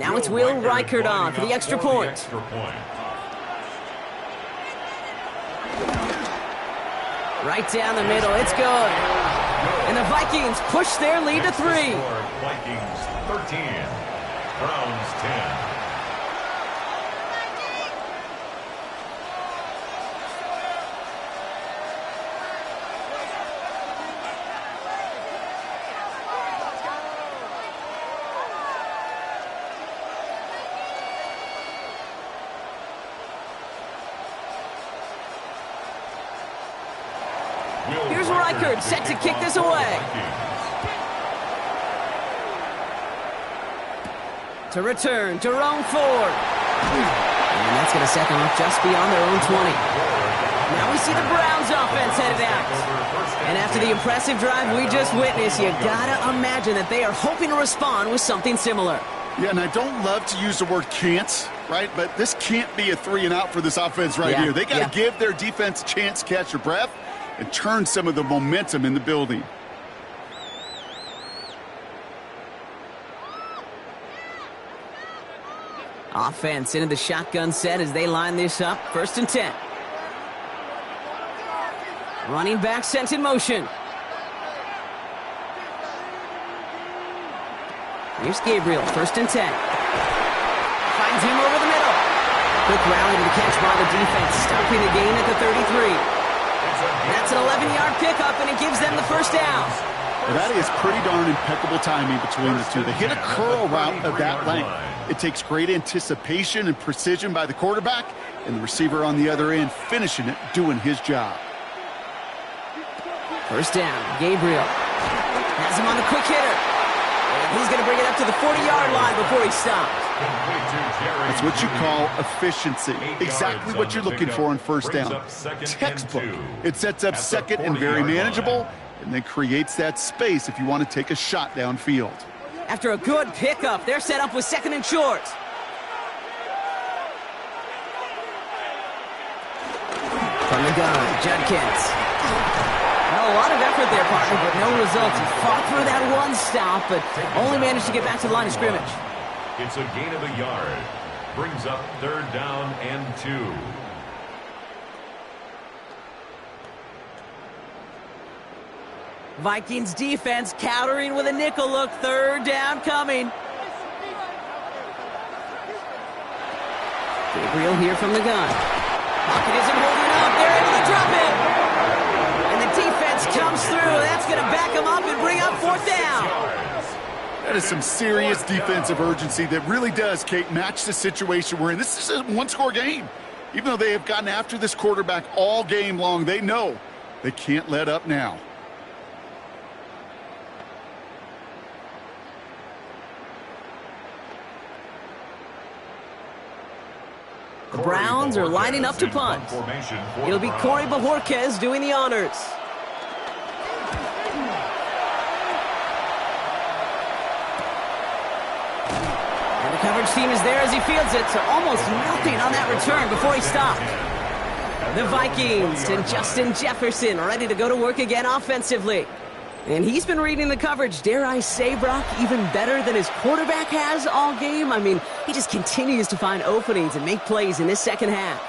Now it's Will Reichert on for the extra point. Right down the middle, it's good. And the Vikings push their lead to 3. Vikings 13, Browns 10. Here's Reichert, set to kick this away. To return, Jerome Ford. And that's going to set them up just beyond their own 20. Now we see the Browns offense headed out. And after the impressive drive we just witnessed, you got to imagine that they are hoping to respond with something similar. Yeah, and I don't love to use the word can't, right? But this can't be a 3-and-out for this offense right here. They got to give their defense a chance to catch their breath and turn some of the momentum in the building. Offense into the shotgun set as they line this up. 1st and 10. Running back sent in motion. Here's Gabriel, 1st and 10. Finds him over the middle. Quick rally to the catch by the defense, stopping the gain at the 33. That's an 11-yard pickup, and it gives them the first down. Well, that is pretty darn impeccable timing between the two. They hit a curl route of that length. It takes great anticipation and precision by the quarterback, and the receiver on the other end finishing it, doing his job. 1st down, Gabriel has him on the quick hitter. And he's going to bring it up to the 40-yard line before he stops. That's what you call efficiency. Exactly what you're looking for on 1st down. Textbook. It sets up 2nd and very manageable, and then creates that space if you want to take a shot downfield. After a good pickup, they're set up with 2nd and short. From the gun, Judkins. A lot of effort there, partner, but no results. He fought through that one stop, but only managed to get back to the line of scrimmage. It's a gain of a yard. Brings up 3rd down and 2. Vikings defense countering with a nickel look. 3rd down coming. Gabriel here from the gun. Pocket isn't holding up. They're into the drop in. And the defense comes through. That's going to back them up and bring up 4th down. That is some serious defensive urgency that really does, Kate, match the situation we're in. This is a one-score game. Even though they have gotten after this quarterback all game long, they know they can't let up now. The Browns are lining up to punt. It'll be Corey Bajorquez doing the honors. And the coverage team is there as he fields it, so almost nothing on that return before he stopped. The Vikings and Justin Jefferson ready to go to work again offensively. And he's been reading the coverage, dare I say, Brock, even better than his quarterback has all game. I mean, he just continues to find openings and make plays in this second half.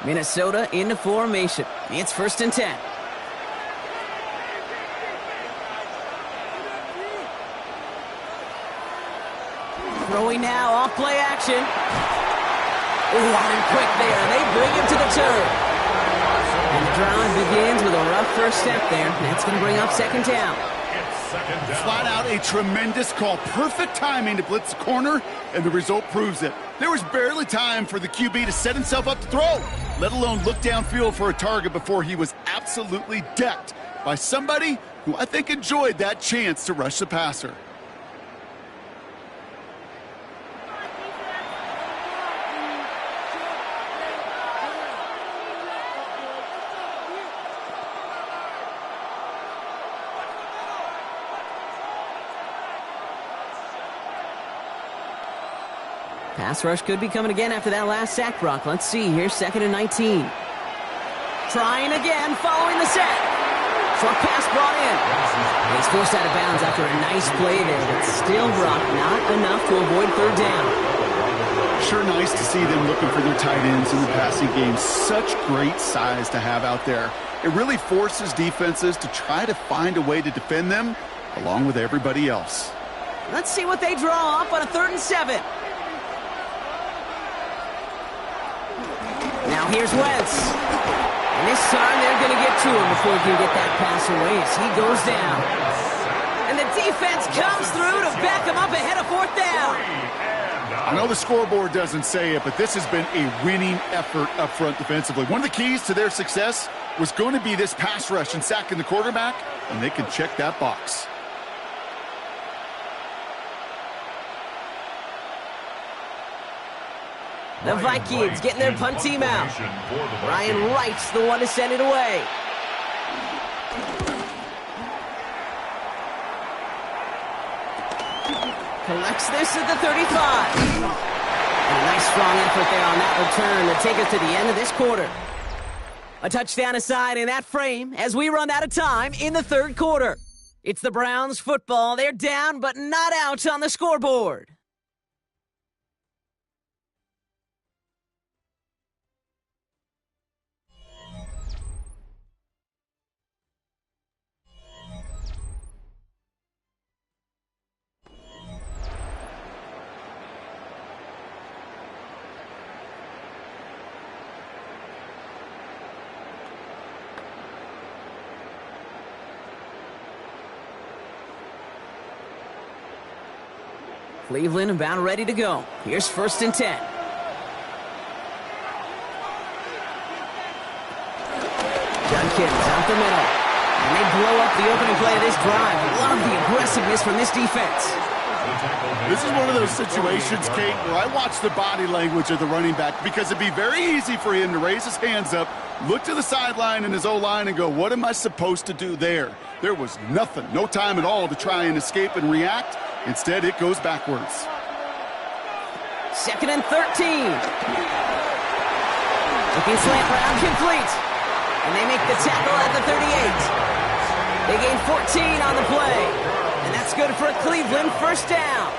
Minnesota into formation. It's 1st and 10. Throwing now, off play action. Line quick there. They bring him to the turf. And the drive begins with a rough first step there. That's going to bring up 2nd down. Flat out a tremendous call. Perfect timing to blitz the corner, and the result proves it. There was barely time for the QB to set himself up to throw, let alone look downfield for a target before he was absolutely decked by somebody who I think enjoyed that chance to rush the passer. Pass rush could be coming again after that last sack, Brock. Let's see. Here's 2nd and 19. Trying again, following the set. Short pass brought in. He's forced out of bounds after a nice play there, but still, Brock, not enough to avoid third down. Sure nice to see them looking for their tight ends in the passing game. Such great size to have out there. It really forces defenses to try to find a way to defend them along with everybody else. Let's see what they draw up on a 3rd and 7. Now here's Wentz. And this time they're going to get to him before he can get that pass away as he goes down. And the defense comes through to back him up ahead of 4th down. I know the scoreboard doesn't say it, but this has been a winning effort up front defensively. One of the keys to their success was going to be this pass rush and sacking the quarterback, and they can check that box. The Vikings getting their punt team out. Ryan Wright's the one to send it away. Collects this at the 35. And a nice strong effort there on that return to take us to the end of this quarter. A touchdown aside in that frame as we run out of time in the 3rd quarter. It's the Browns football. They're down but not out on the scoreboard. Cleveland about ready to go. Here's 1st and 10. Judkins out the middle. And they blow up the opening play of this drive. Love the aggressiveness from this defense. This is one of those situations, Kate, where I watch the body language of the running back because it'd be very easy for him to raise his hands up, look to the sideline in his O-line and go, what am I supposed to do there? There was nothing, no time at all to try and escape and react. Instead, it goes backwards. 2nd and 13. Looking slant round, complete. And they make the tackle at the 38. They gain 14 on the play. And that's good for a Cleveland 1st down.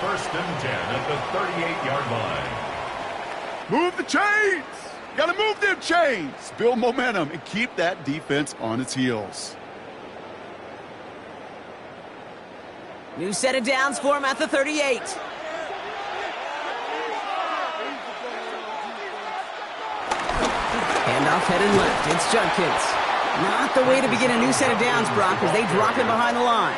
1st and 10 at the 38-yard line. Move the chains! Gotta move them chains! Build momentum and keep that defense on its heels. New set of downs for him at the 38. Handoff headed left. It's Judkins. Not the way to begin a new set of downs, Brock, as they drop him behind the line.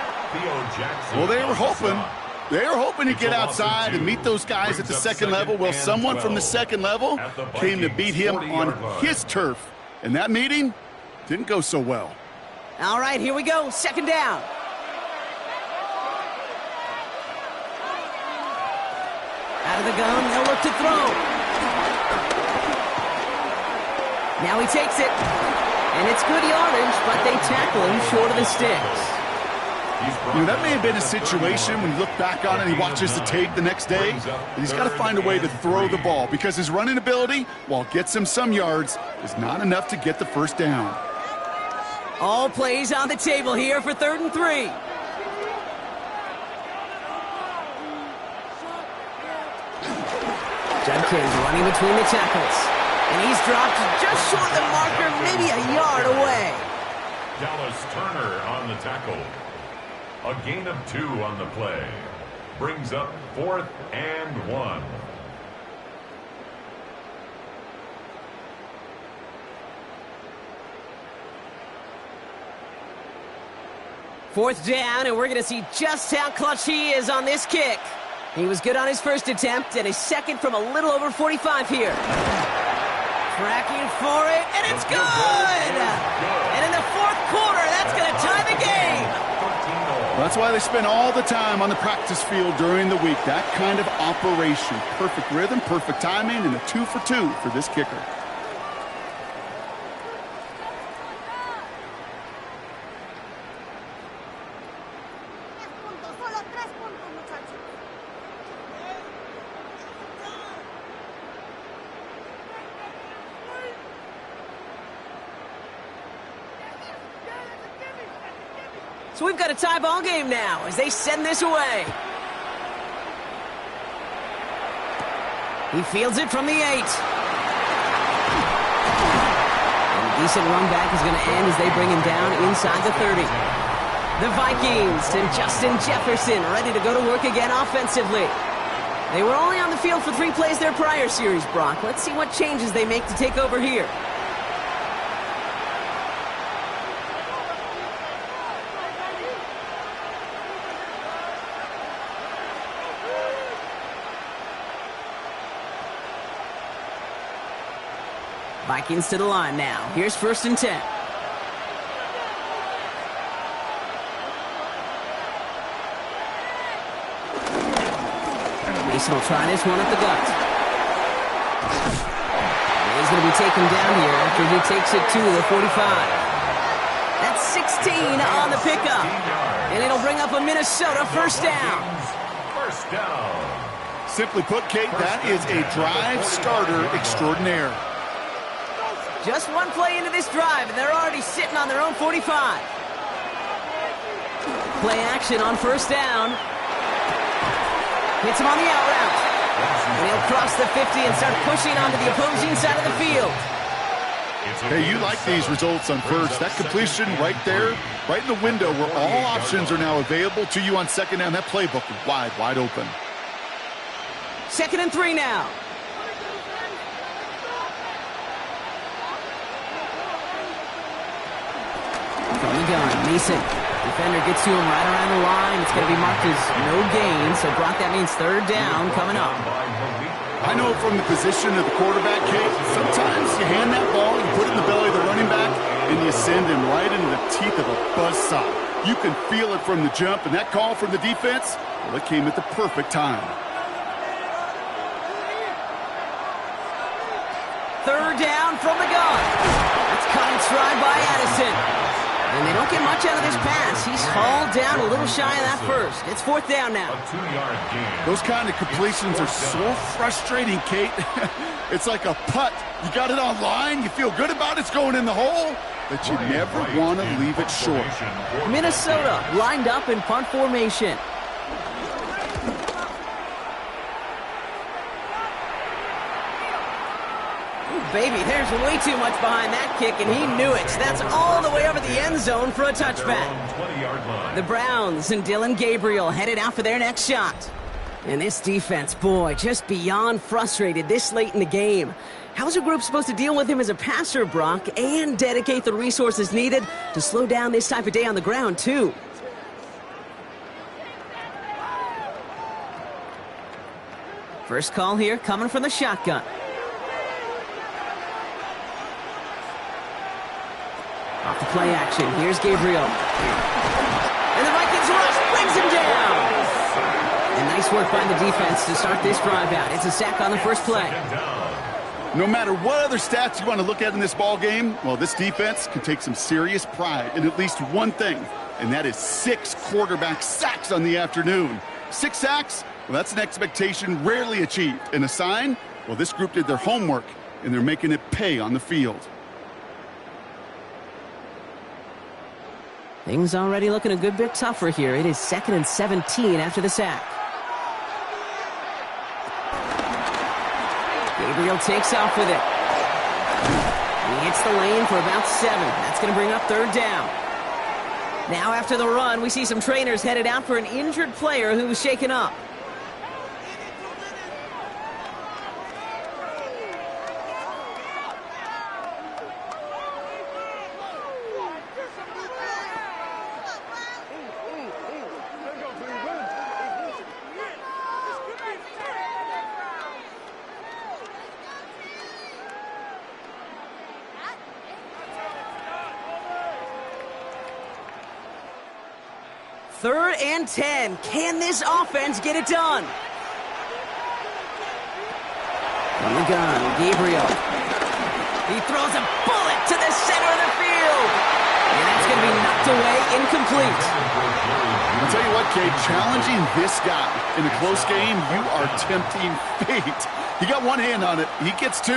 Well, they were hoping to get outside and meet those guys at the 2nd level. Well, someone from the 2nd level came to beat him on his turf. And that meeting didn't go so well. All right, here we go. 2nd down. Out of the gun, they'll look to throw. Now he takes it. And it's good yardage, but they tackle him short of the sticks. You know, that may have been a situation when you look back on it and he watches the tape the next day, and he's got to find a way to throw the ball because his running ability, while it gets him some yards, is not enough to get the 1st down. All plays on the table here for 3rd and 3. Judkins running between the tackles. And he's dropped just short of the marker, maybe a yard away. Dallas Turner on the tackle. A gain of 2 on the play. Brings up 4th and 1. Fourth down, and we're going to see just how clutch he is on this kick. He was good on his 1st attempt, and his 2nd from a little over 45 here. Tracking for it, and it's good! And in the 4th quarter, that's going to tie the game. That's why they spend all the time on the practice field during the week. That kind of operation. Perfect rhythm, perfect timing, and a 2 for 2 for this kicker. So we've got a tie ball game now as they send this away. He fields it from the 8. And a decent run back is going to end as they bring him down inside the 30. The Vikings and Justin Jefferson ready to go to work again offensively. They were only on the field for 3 plays their prior series, Brock. Let's see what changes they make to take over here. Vikings to the line now. Here's 1st and 10. Mason will try this one at the gut. He's going to be taken down here after he takes it to the 45. That's 16 on the pickup. And it'll bring up a Minnesota 1st down. First down. Simply put, Kate, that is a drive starter extraordinaire. Just 1 play into this drive, and they're already sitting on their own 45. Play action on 1st down. Hits him on the out route. And he'll cross the 50 and start pushing onto the opposing side of the field. Hey, you like these results on 1st. That completion right there, right in the window where all options are now available to you on 2nd down. That playbook is wide open. 2nd and 3 now. From the gun, Mason. Defender gets to him right around the line. It's going to be marked as no gain. So, Brock, that means 3rd down coming up. I know from the position of the quarterback, Kate, sometimes you hand that ball, you put it in the belly of the running back, and you send him right into the teeth of a buzzsaw. You can feel it from the jump, and that call from the defense, well, it came at the perfect time. 3rd down from the gun. That's caught in stride by Addison. And they don't get much out of this pass. He's hauled down a little shy of that 1st. It's 4th down now. A 2-yard gain. Those kind of completions are so frustrating, Kate. It's like a putt. You got it on line, you feel good about it's going in the hole, but you never want to leave it short. Minnesota lined up in punt formation. Baby, there's way too much behind that kick, and he knew it. That's all the way over the end zone for a touchback. The Browns and Dylan Gabriel headed out for their next shot. And this defense, boy, just beyond frustrated this late in the game. How's a group supposed to deal with him as a passer, Brock, and dedicate the resources needed to slow down this type of day on the ground, too? First call here coming from the shotgun. Off the play action, here's Gabriel. And the Vikings rush brings him down. And nice work by the defense to start this drive out. It's a sack on the 1st play. No matter what other stats you want to look at in this ball game, well, this defense can take some serious pride in at least one thing, and that is 6 quarterback sacks on the afternoon. 6 sacks? Well, that's an expectation rarely achieved. And a sign? Well, this group did their homework, and they're making it pay on the field. Things already looking a good bit tougher here. It is 2nd and 17 after the sack. Gabriel takes off with it. He hits the lane for about 7. That's going to bring up 3rd down. Now after the run, we see some trainers headed out for an injured player who was shaken up. Third and 10. Can this offense get it done? From the gun, Gabriel. He throws a bullet to the center of the field. And that's going to be knocked away, incomplete. I'll tell you what, Kate, challenging this guy in a close game, you are tempting fate. He got one hand on it. He gets 2.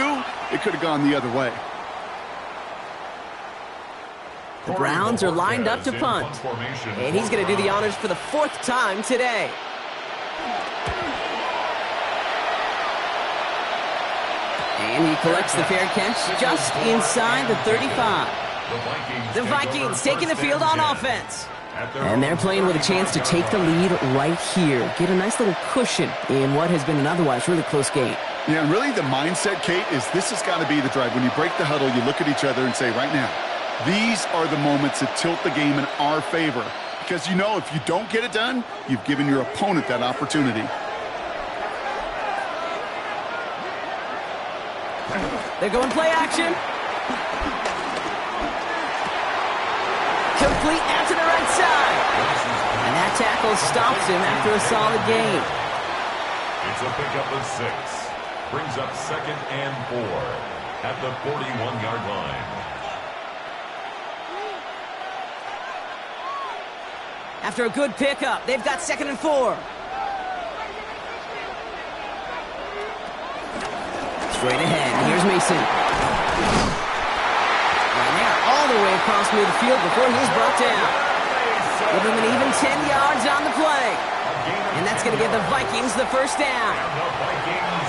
It could have gone the other way. The Browns are lined up to punt. And he's going to do the honors for the 4th time today. And he collects the fair catch just inside the 35. The Vikings taking the field on offense. And they're playing with a chance to take the lead right here. Get a nice little cushion in what has been an otherwise really close game. Yeah, and really the mindset, Kate, is this has got to be the drive. When you break the huddle, you look at each other and say, right now, these are the moments that tilt the game in our favor. Because you know if you don't get it done, you've given your opponent that opportunity. They're going play action. Complete out to the right side. And that tackle stops him after a solid gain. It's a pickup of 6. Brings up 2nd and 4 at the 41-yard line. After a good pickup, they've got 2nd and 4. Straight ahead, here's Mason. And they're all the way across midfield before he's brought down. Give him an even 10 yards on the play. And that's going to give the Vikings the first down.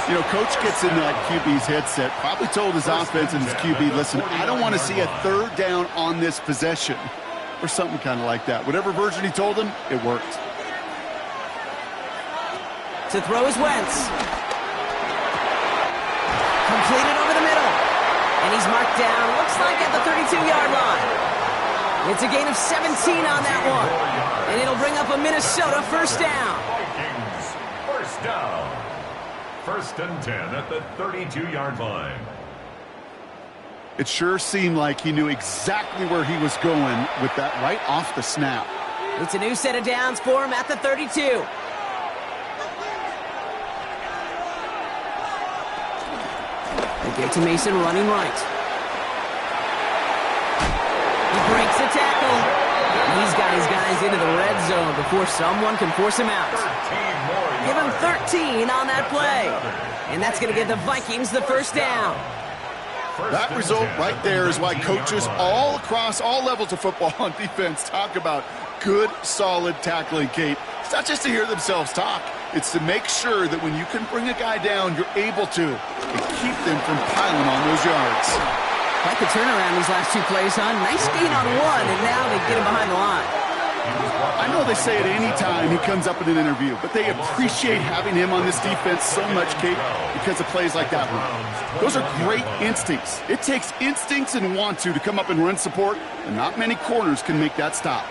You know, Coach gets in that QB's headset, probably told his offense and his QB, listen, I don't want to see a 3rd down on this possession. Or something kind of like that. Whatever version he told him, it worked. To throw is Wentz. Completed over the middle. And he's marked down, looks like at the 32-yard line. It's a gain of 17 on that one. And it'll bring up a Minnesota first down. Vikings first down. 1st and 10 at the 32-yard line. It sure seemed like he knew exactly where he was going with that right off the snap. It's a new set of downs for him at the 32. They give to Mason running right. He breaks the tackle. He's got his guys into the red zone before someone can force him out. Give him 13 on that play. And that's going to give the Vikings the first down. That result right there is why coaches all across all levels of football on defense talk about good, solid tackling, Kate. It's not just to hear themselves talk. It's to make sure that when you can bring a guy down, you're able to and keep them from piling on those yards. Quite the turnaround these last 2 plays, huh? Nice gain on one, and now they get him behind the line. I know they say it any time he comes up in an interview, but they appreciate having him on this defense so much, Kate, because of plays like that one. Those are great instincts. It takes instincts and want to come up and run support, and not many corners can make that stop.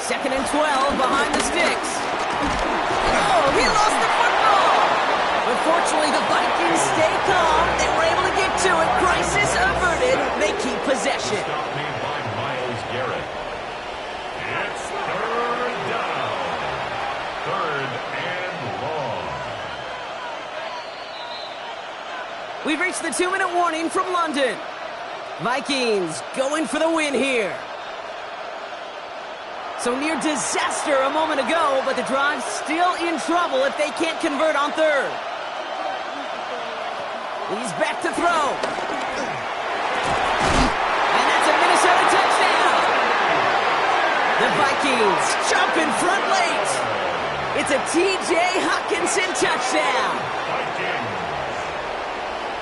2nd and 12 behind the sticks. Oh, he lost the football. But fortunately, the Vikings stay calm. They were able to get to it. Crisis averted. They keep possession. It's 3rd down. 3rd and long. We've reached the 2-minute warning from London. Vikings going for the win here. So near disaster a moment ago, but the drive's still in trouble if they can't convert on 3rd. He's back to throw. And that's a Minnesota touchdown. The Vikings jump in front late. It's a T.J. Hockenson touchdown.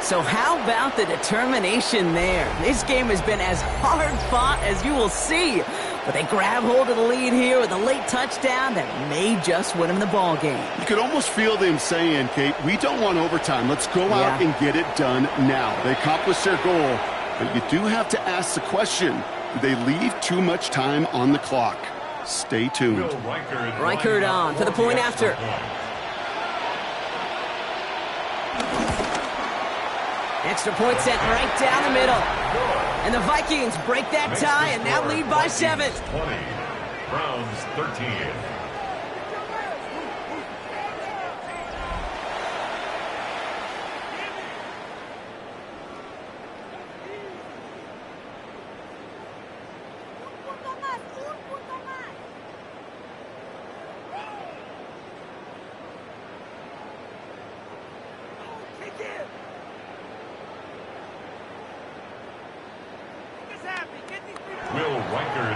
So how about the determination there? This game has been as hard fought as you will see. But they grab hold of the lead here with a late touchdown that may just win them the ball game. You could almost feel them saying, Kate, we don't want overtime. Let's go out and get it done now. They accomplished their goal, but you do have to ask the question, do they leave too much time on the clock? Stay tuned. Reichert on for the point after. Extra point set right down the middle. And the Vikings break that tie and now lead by 7. 20. Browns 13.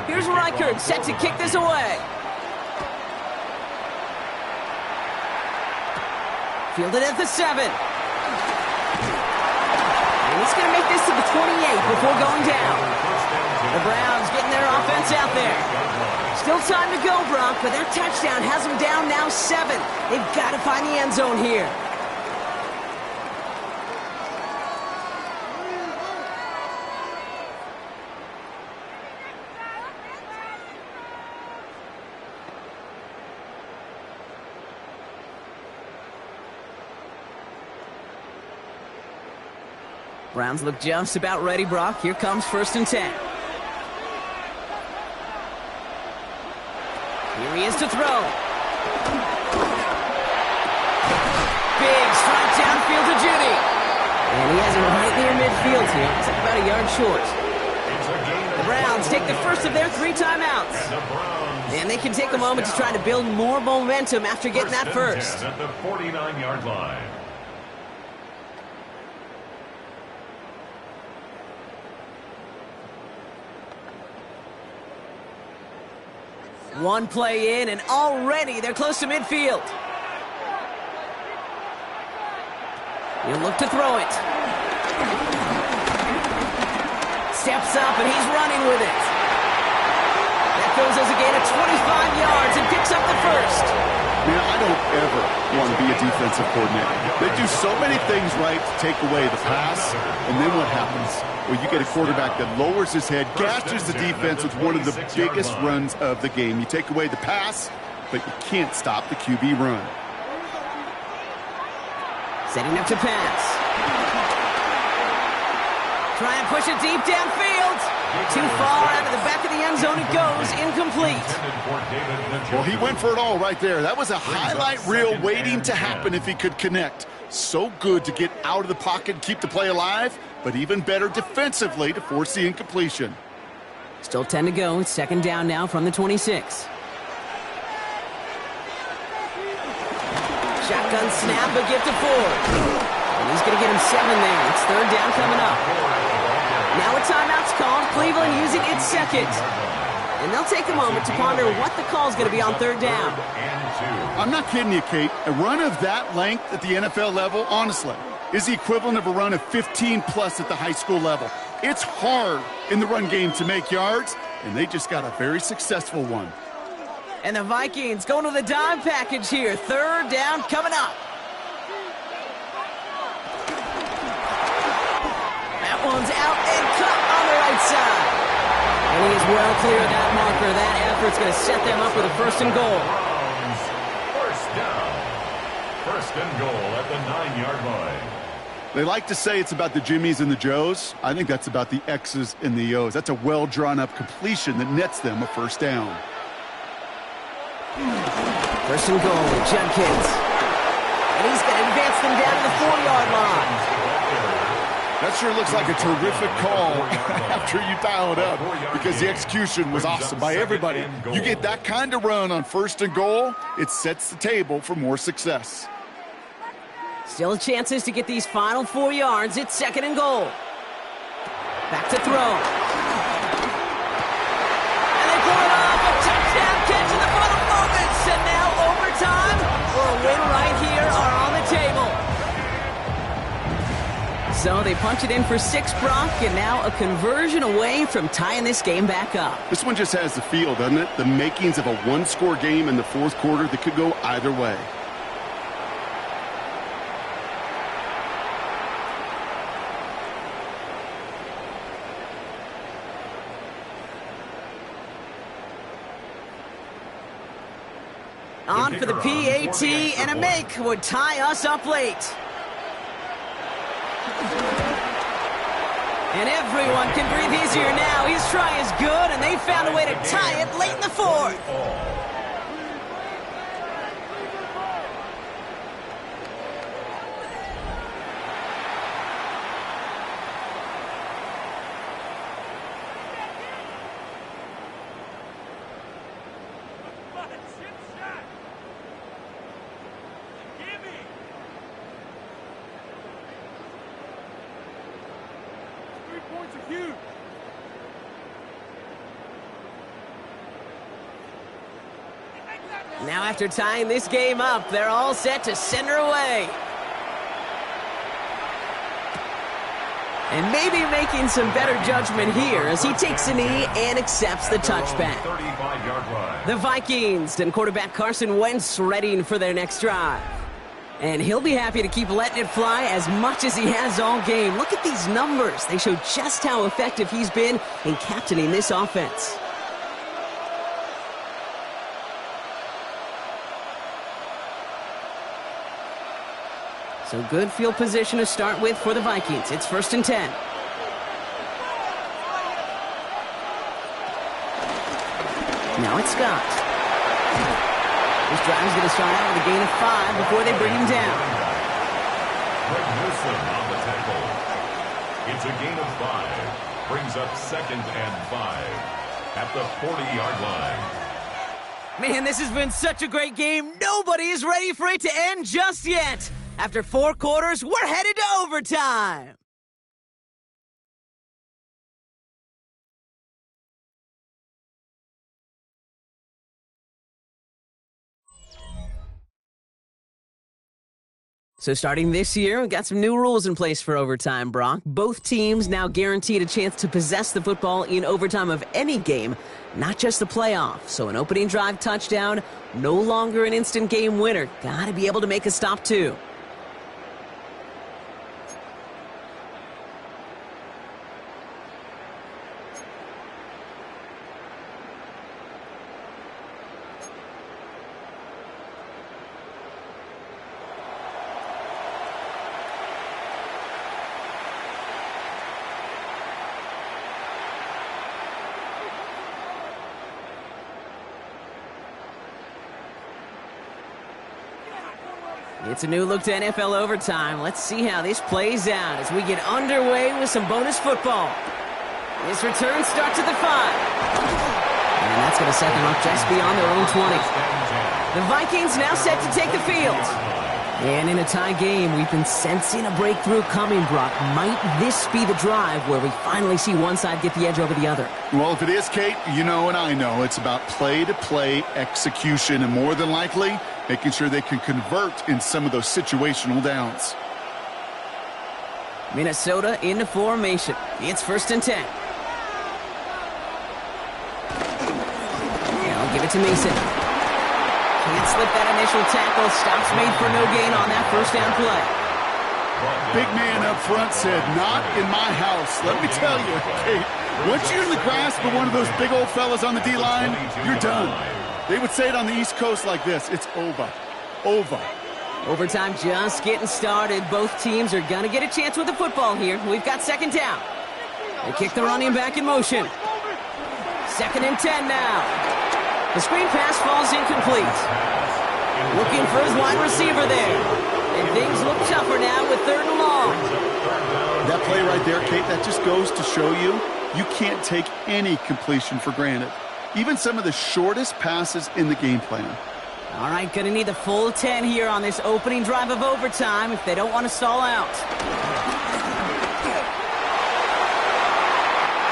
Here's Reichert set to kick this away. Fielded at the 7. And he's going to make this to the 28 before going down. The Browns getting their offense out there. Still time to go, Brock, but that touchdown has them down now 7. They've got to find the end zone here. Browns look just about ready, Brock. Here comes 1st and 10. Here he is to throw. Big strike downfield to Judy. And he has it right near midfield here. It's like about a yard short. The Browns take the first of their 3 timeouts. And they can take a moment to try to build more momentum after getting that first. At the 49-yard line. One play in, and already they're close to midfield. He'll look to throw it. Steps up, and he's running with it. That goes as a gain of 25 yards and picks up the first. Man, I don't ever want to be a defensive coordinator. They do so many things right to take away the pass, and then what happens? Well, you get a quarterback that lowers his head, gashes the defense with one of the biggest runs of the game. You take away the pass, but you can't stop the QB run. Setting up to pass. Try and push it deep downfield. Too far out of the back of the end zone it goes, incomplete. Well, he went for it all right there. That was a highlight reel waiting to happen if he could connect. So good to get out of the pocket and keep the play alive, but even better defensively to force the incompletion. Still 10 to go. It's 2nd down now from the 26. Shotgun snap, a gift to Ford. And he's going to get him 7 there. It's 3rd down coming up. Now a timeout's called. Cleveland using its 2nd. And they'll take a moment to ponder what the call's going to be on 3rd down. I'm not kidding you, Kate. A run of that length at the NFL level, honestly, is the equivalent of a run of 15-plus at the high school level. It's hard in the run game to make yards, and they just got a very successful one. And the Vikings going to the dime package here. 3rd down coming up. That one's out and cut on the right side. And he is well clear of that marker. That effort's going to set them up with a 1st and goal. First down. 1st and goal at the 9-yard line. They like to say it's about the Jimmies and the Joes. I think that's about the X's and the O's. That's a well-drawn-up completion that nets them a 1st down. 1st and goal with Judkins. And he's going to advance them down to the 4-yard line. That sure looks like a terrific call after you dial it up, because the execution was awesome by everybody. You get that kind of run on 1st and goal, it sets the table for more success. Still chances to get these final 4 yards. It's 2nd and goal. Back to throw. And they pull it off. A touchdown catch in the final moments. And now overtime or a win right here are on the table. So they punch it in for 6, Brock, and now a conversion away from tying this game back up. This one just has the feel, doesn't it? The makings of a one-score game in the 4th quarter that could go either way. On for the PAT, and a make would tie us up late. And everyone can breathe easier now. His try is good, and they found a way to tie it late in the 4th. Now after tying this game up, they're all set to send her away. And maybe making some better judgment here as he takes a knee and accepts the touchback. The Vikings and quarterback Carson Wentz readying for their next drive. And he'll be happy to keep letting it fly as much as he has all game. Look at these numbers. They show just how effective he's been in captaining this offense. So good field position to start with for the Vikings. It's 1st and 10. Now it's Scott. This drive is going to start out with a gain of 5 before they bring him down. On the tackle. It's a gain of 5. Brings up 2nd and 5 at the 40-yard line. Man, this has been such a great game. Nobody is ready for it to end just yet. After 4 quarters, we're headed to overtime. So starting this year, we've got some new rules in place for overtime, Brock. Both teams now guaranteed a chance to possess the football in overtime of any game, not just the playoff. So an opening drive touchdown, no longer an instant game winner. Got to be able to make a stop, too. It's a new look to NFL overtime. Let's see how this plays out as we get underway with some bonus football. This return starts at the 5. And that's going to set them up just beyond their own 20. The Vikings now set to take the field. And in a tie game, we've been sensing a breakthrough coming, Brock. Might this be the drive where we finally see one side get the edge over the other? Well, if it is, Kate, you know and I know it's about play-to-play execution, and more than likely, making sure they can convert in some of those situational downs. Minnesota into formation. It's 1st and 10. Now give it to Mason. Can't slip that initial tackle. Stops made for no gain on that 1st down play. Big man up front said, "Not in my house." Let me tell you, Kate, once you're in the grasp of one of those big old fellas on the D-line, you're done. They would say it on the East Coast like this: it's over. Over. Overtime just getting started. Both teams are going to get a chance with the football here. We've got 2nd down. They kick the running back in motion. 2nd and 10 now. The screen pass falls incomplete. Looking for his wide receiver there. And things look tougher now with 3rd and long. That play right there, Kate, that just goes to show you, you can't take any completion for granted. Even some of the shortest passes in the game plan. All right, going to need the full 10 here on this opening drive of overtime if they don't want to stall out.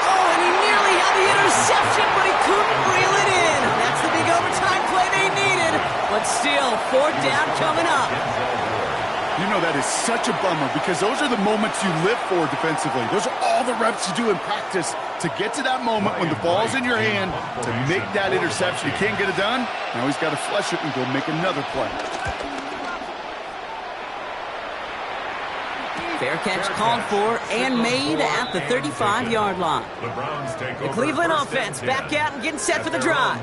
Oh, and he nearly had the interception, but he couldn't reel it in. That's the big overtime play they needed. But still, 4th down coming up. You know that is such a bummer because those are the moments you live for defensively. Those are all the reps you do in practice to get to that moment when the ball's in your hand to make that interception. You can't get it done. Now he's got to flush it and go make another play. Fair catch called for and made at the 35-yard line. The Cleveland offense back out and getting set for the drive.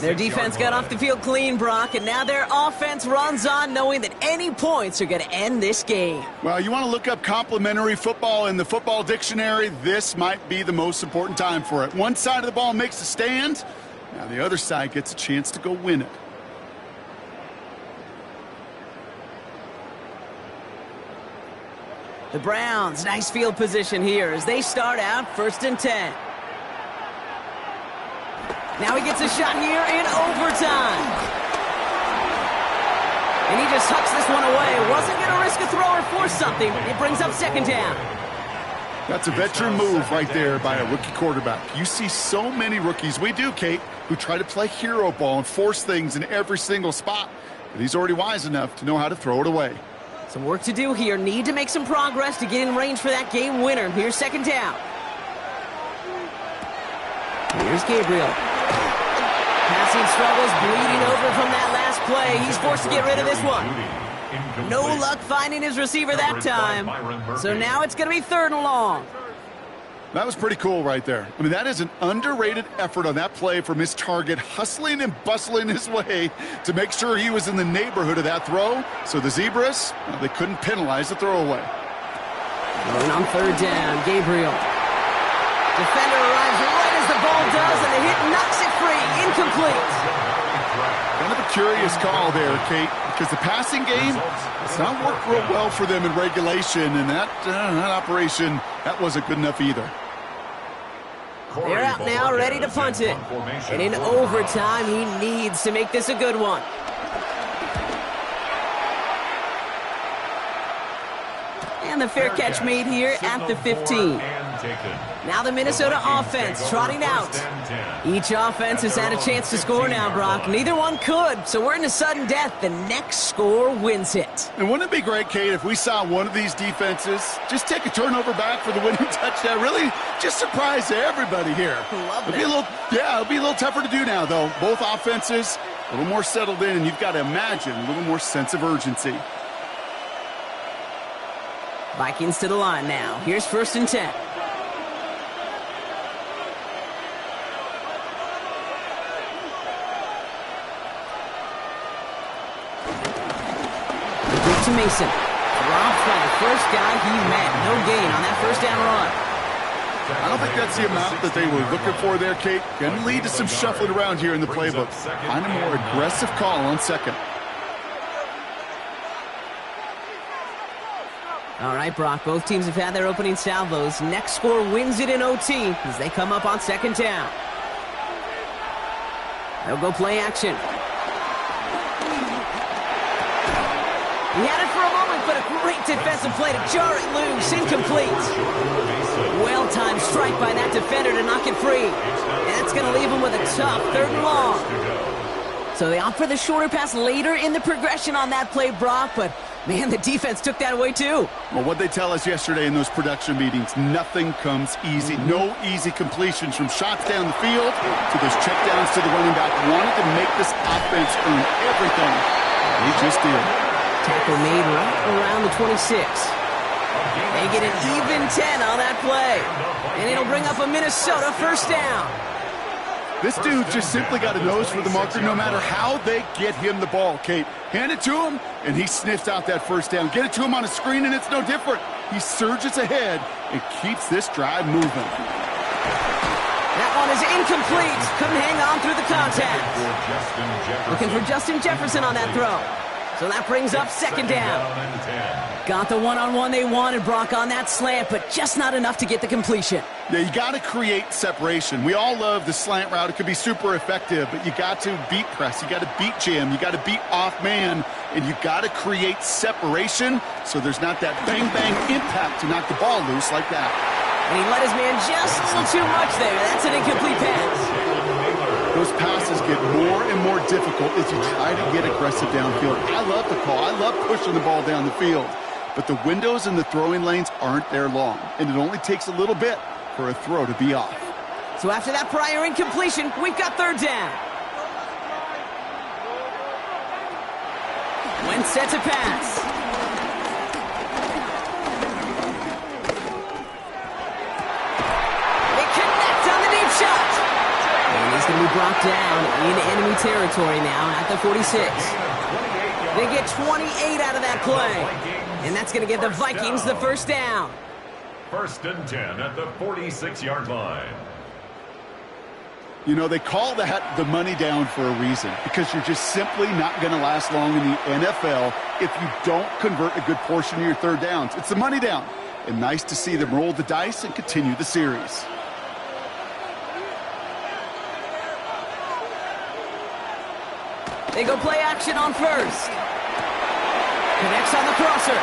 Their defense got off the field clean, Brock, and now their offense runs on knowing that any points are going to end this game. Well, you want to look up complimentary football in the football dictionary, this might be the most important time for it. One side of the ball makes a stand, now the other side gets a chance to go win it. The Browns, nice field position here as they start out 1st and 10. Now he gets a shot here in overtime. And he just hucks this one away. Wasn't going to risk a throw or force something. It brings up 2nd down. That's a veteran move right there by a rookie quarterback. You see so many rookies, we do, Kate, who try to play hero ball and force things in every single spot. But he's already wise enough to know how to throw it away. Some work to do here. Need to make some progress to get in range for that game winner. Here's second down. Here's Gabriel. Passing struggles, bleeding over from that last play. He's forced to get rid of this one. No luck finding his receiver that time. So now it's going to be 3rd and long. That was pretty cool right there. I mean, that is an underrated effort on that play from his target, hustling and bustling his way to make sure he was in the neighborhood of that throw. So the Zebras, well, they couldn't penalize the throwaway. Going on 3rd down, Gabriel. Defender arrives right as the ball does, and the hit knocks it free. Incomplete. Kind of a curious call there, Kate, because the passing game, it's not worked real well for them in regulation, and that operation, that wasn't good enough either. They're out now, ready to punt it. And in overtime, he needs to make this a good one. And the fair catch made here at the 15. Now the Minnesota offense trotting out. Each offense has had a chance to score now, Brock. Neither one could, so we're in a sudden death. The next score wins it. And wouldn't it be great, Kate, if we saw one of these defenses just take a turnover back for the winning touchdown? Really just surprise everybody here. Love that. It'll be a little tougher to do now, though. Both offenses a little more settled in, and you've got to imagine a little more sense of urgency. Vikings to the line now. Here's 1st and 10. To Mason. Dropped by the first guy he met. No gain on that 1st down run. I don't think that's the amount that they were looking for there, Kate. Going to lead to some shuffling around here in the playbook. Find a more aggressive call on 2nd. All right, Brock, both teams have had their opening salvos. Next score wins it in OT as they come up on 2nd down. They'll go play action. He had it for a moment, but a great defensive play to jar it loose. Incomplete. Well-timed strike by that defender to knock it free. And that's going to leave him with a tough 3rd and long. So they opt for the shorter pass later in the progression on that play, Brock, but man, the defense took that away too. Well, what they tell us yesterday in those production meetings, nothing comes easy. No easy completions from shots down the field to those checkdowns to the running back. Wanted to make this offense earn everything. They just did. Tackle made right around the 26. They get an even 10 on that play. And it'll bring up a Minnesota 1st down. This dude just simply got a nose for the marker no matter how they get him the ball, Kate. Hand it to him, and he sniffs out that 1st down. Get it to him on a screen, and it's no different. He surges ahead and keeps this drive moving. That one is incomplete. Couldn't hang on through the contact. Looking for Justin Jefferson on that throw. So that brings up 2nd down. Got the one-on-one they wanted, Brock, on that slant, but just not enough to get the completion. Yeah, you got to create separation. We all love the slant route. It could be super effective, but you got to beat press. You got to beat jam. You got to beat off man, and you got to create separation so there's not that bang-bang impact to knock the ball loose like that. And he let his man just a little too much there. That's an incomplete pass. Those passes get more and more difficult as you try to get aggressive downfield. I love the call. I love pushing the ball down the field. But the windows in the throwing lanes aren't there long, and it only takes a little bit for a throw to be off. So after that prior incompletion, we've got 3rd down. Wentz set to pass. They connect on the deep shot. And he's going to be brought down in enemy territory now at the 46. They get 28 out of that play. And that's going to give the Vikings the 1st down. 1st and 10 at the 46-yard line. You know, they call that the money down for a reason, because you're just simply not going to last long in the NFL if you don't convert a good portion of your 3rd downs. It's the money down. And nice to see them roll the dice and continue the series. They go play action on 1st. Connects on the crosser.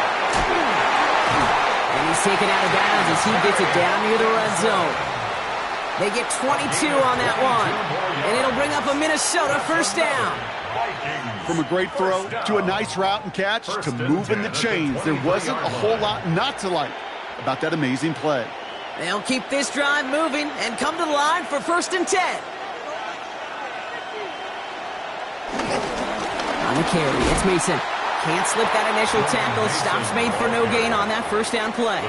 And he's taken out of bounds as he gets it down near the red zone. They get 22 on that one. And it'll bring up a Minnesota first down. From a great throw to a nice route and catch to moving the chains, there wasn't a whole lot not to like about that amazing play. They'll keep this drive moving and come to the line for 1st and 10. On the carry, it's Mason. Can't slip that initial tackle. Stops made for no gain on that first down play.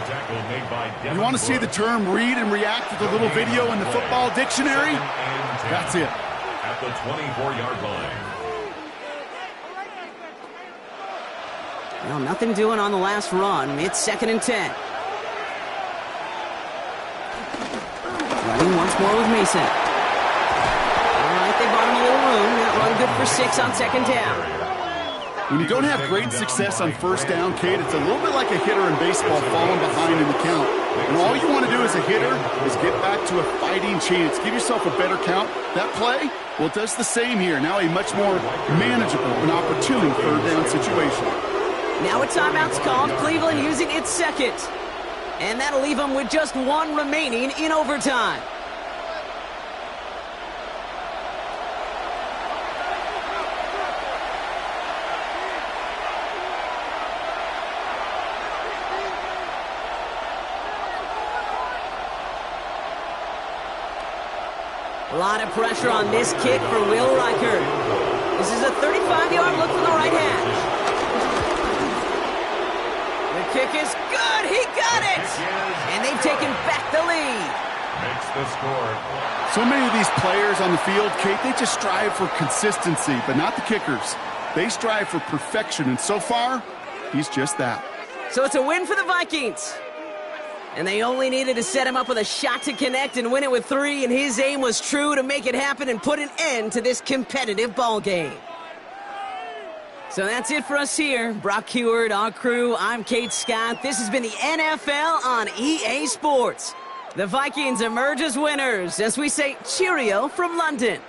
You want to see the term read and react with a little video in the football dictionary? That's it. At the 24-yard line. Well, nothing doing on the last run. It's 2nd and 10. Running once more with Mason. All right, they bought him a little room. That run good for 6 on 2nd down. When you don't have great success on 1st down, Kate, it's a little bit like a hitter in baseball falling behind in the count. And all you want to do as a hitter is get back to a fighting chance. Give yourself a better count. That play, well, it does the same here. Now a much more manageable and opportune 3rd down situation. Now a timeout's called. Cleveland using its 2nd. And that'll leave them with just 1 remaining in overtime. A lot of pressure on this kick for Will Riker. This is a 35-yard look from the right hash. The kick is good. He got it. And they've taken back the lead. Makes the score. So many of these players on the field, Kate, they just strive for consistency, but not the kickers. They strive for perfection, and so far, he's just that. So it's a win for the Vikings. And they only needed to set him up with a shot to connect and win it with 3, and his aim was true to make it happen and put an end to this competitive ball game. So that's it for us here. Brock Heward, our crew, I'm Kate Scott. This has been the NFL on EA Sports. The Vikings emerge as winners as we say cheerio from London.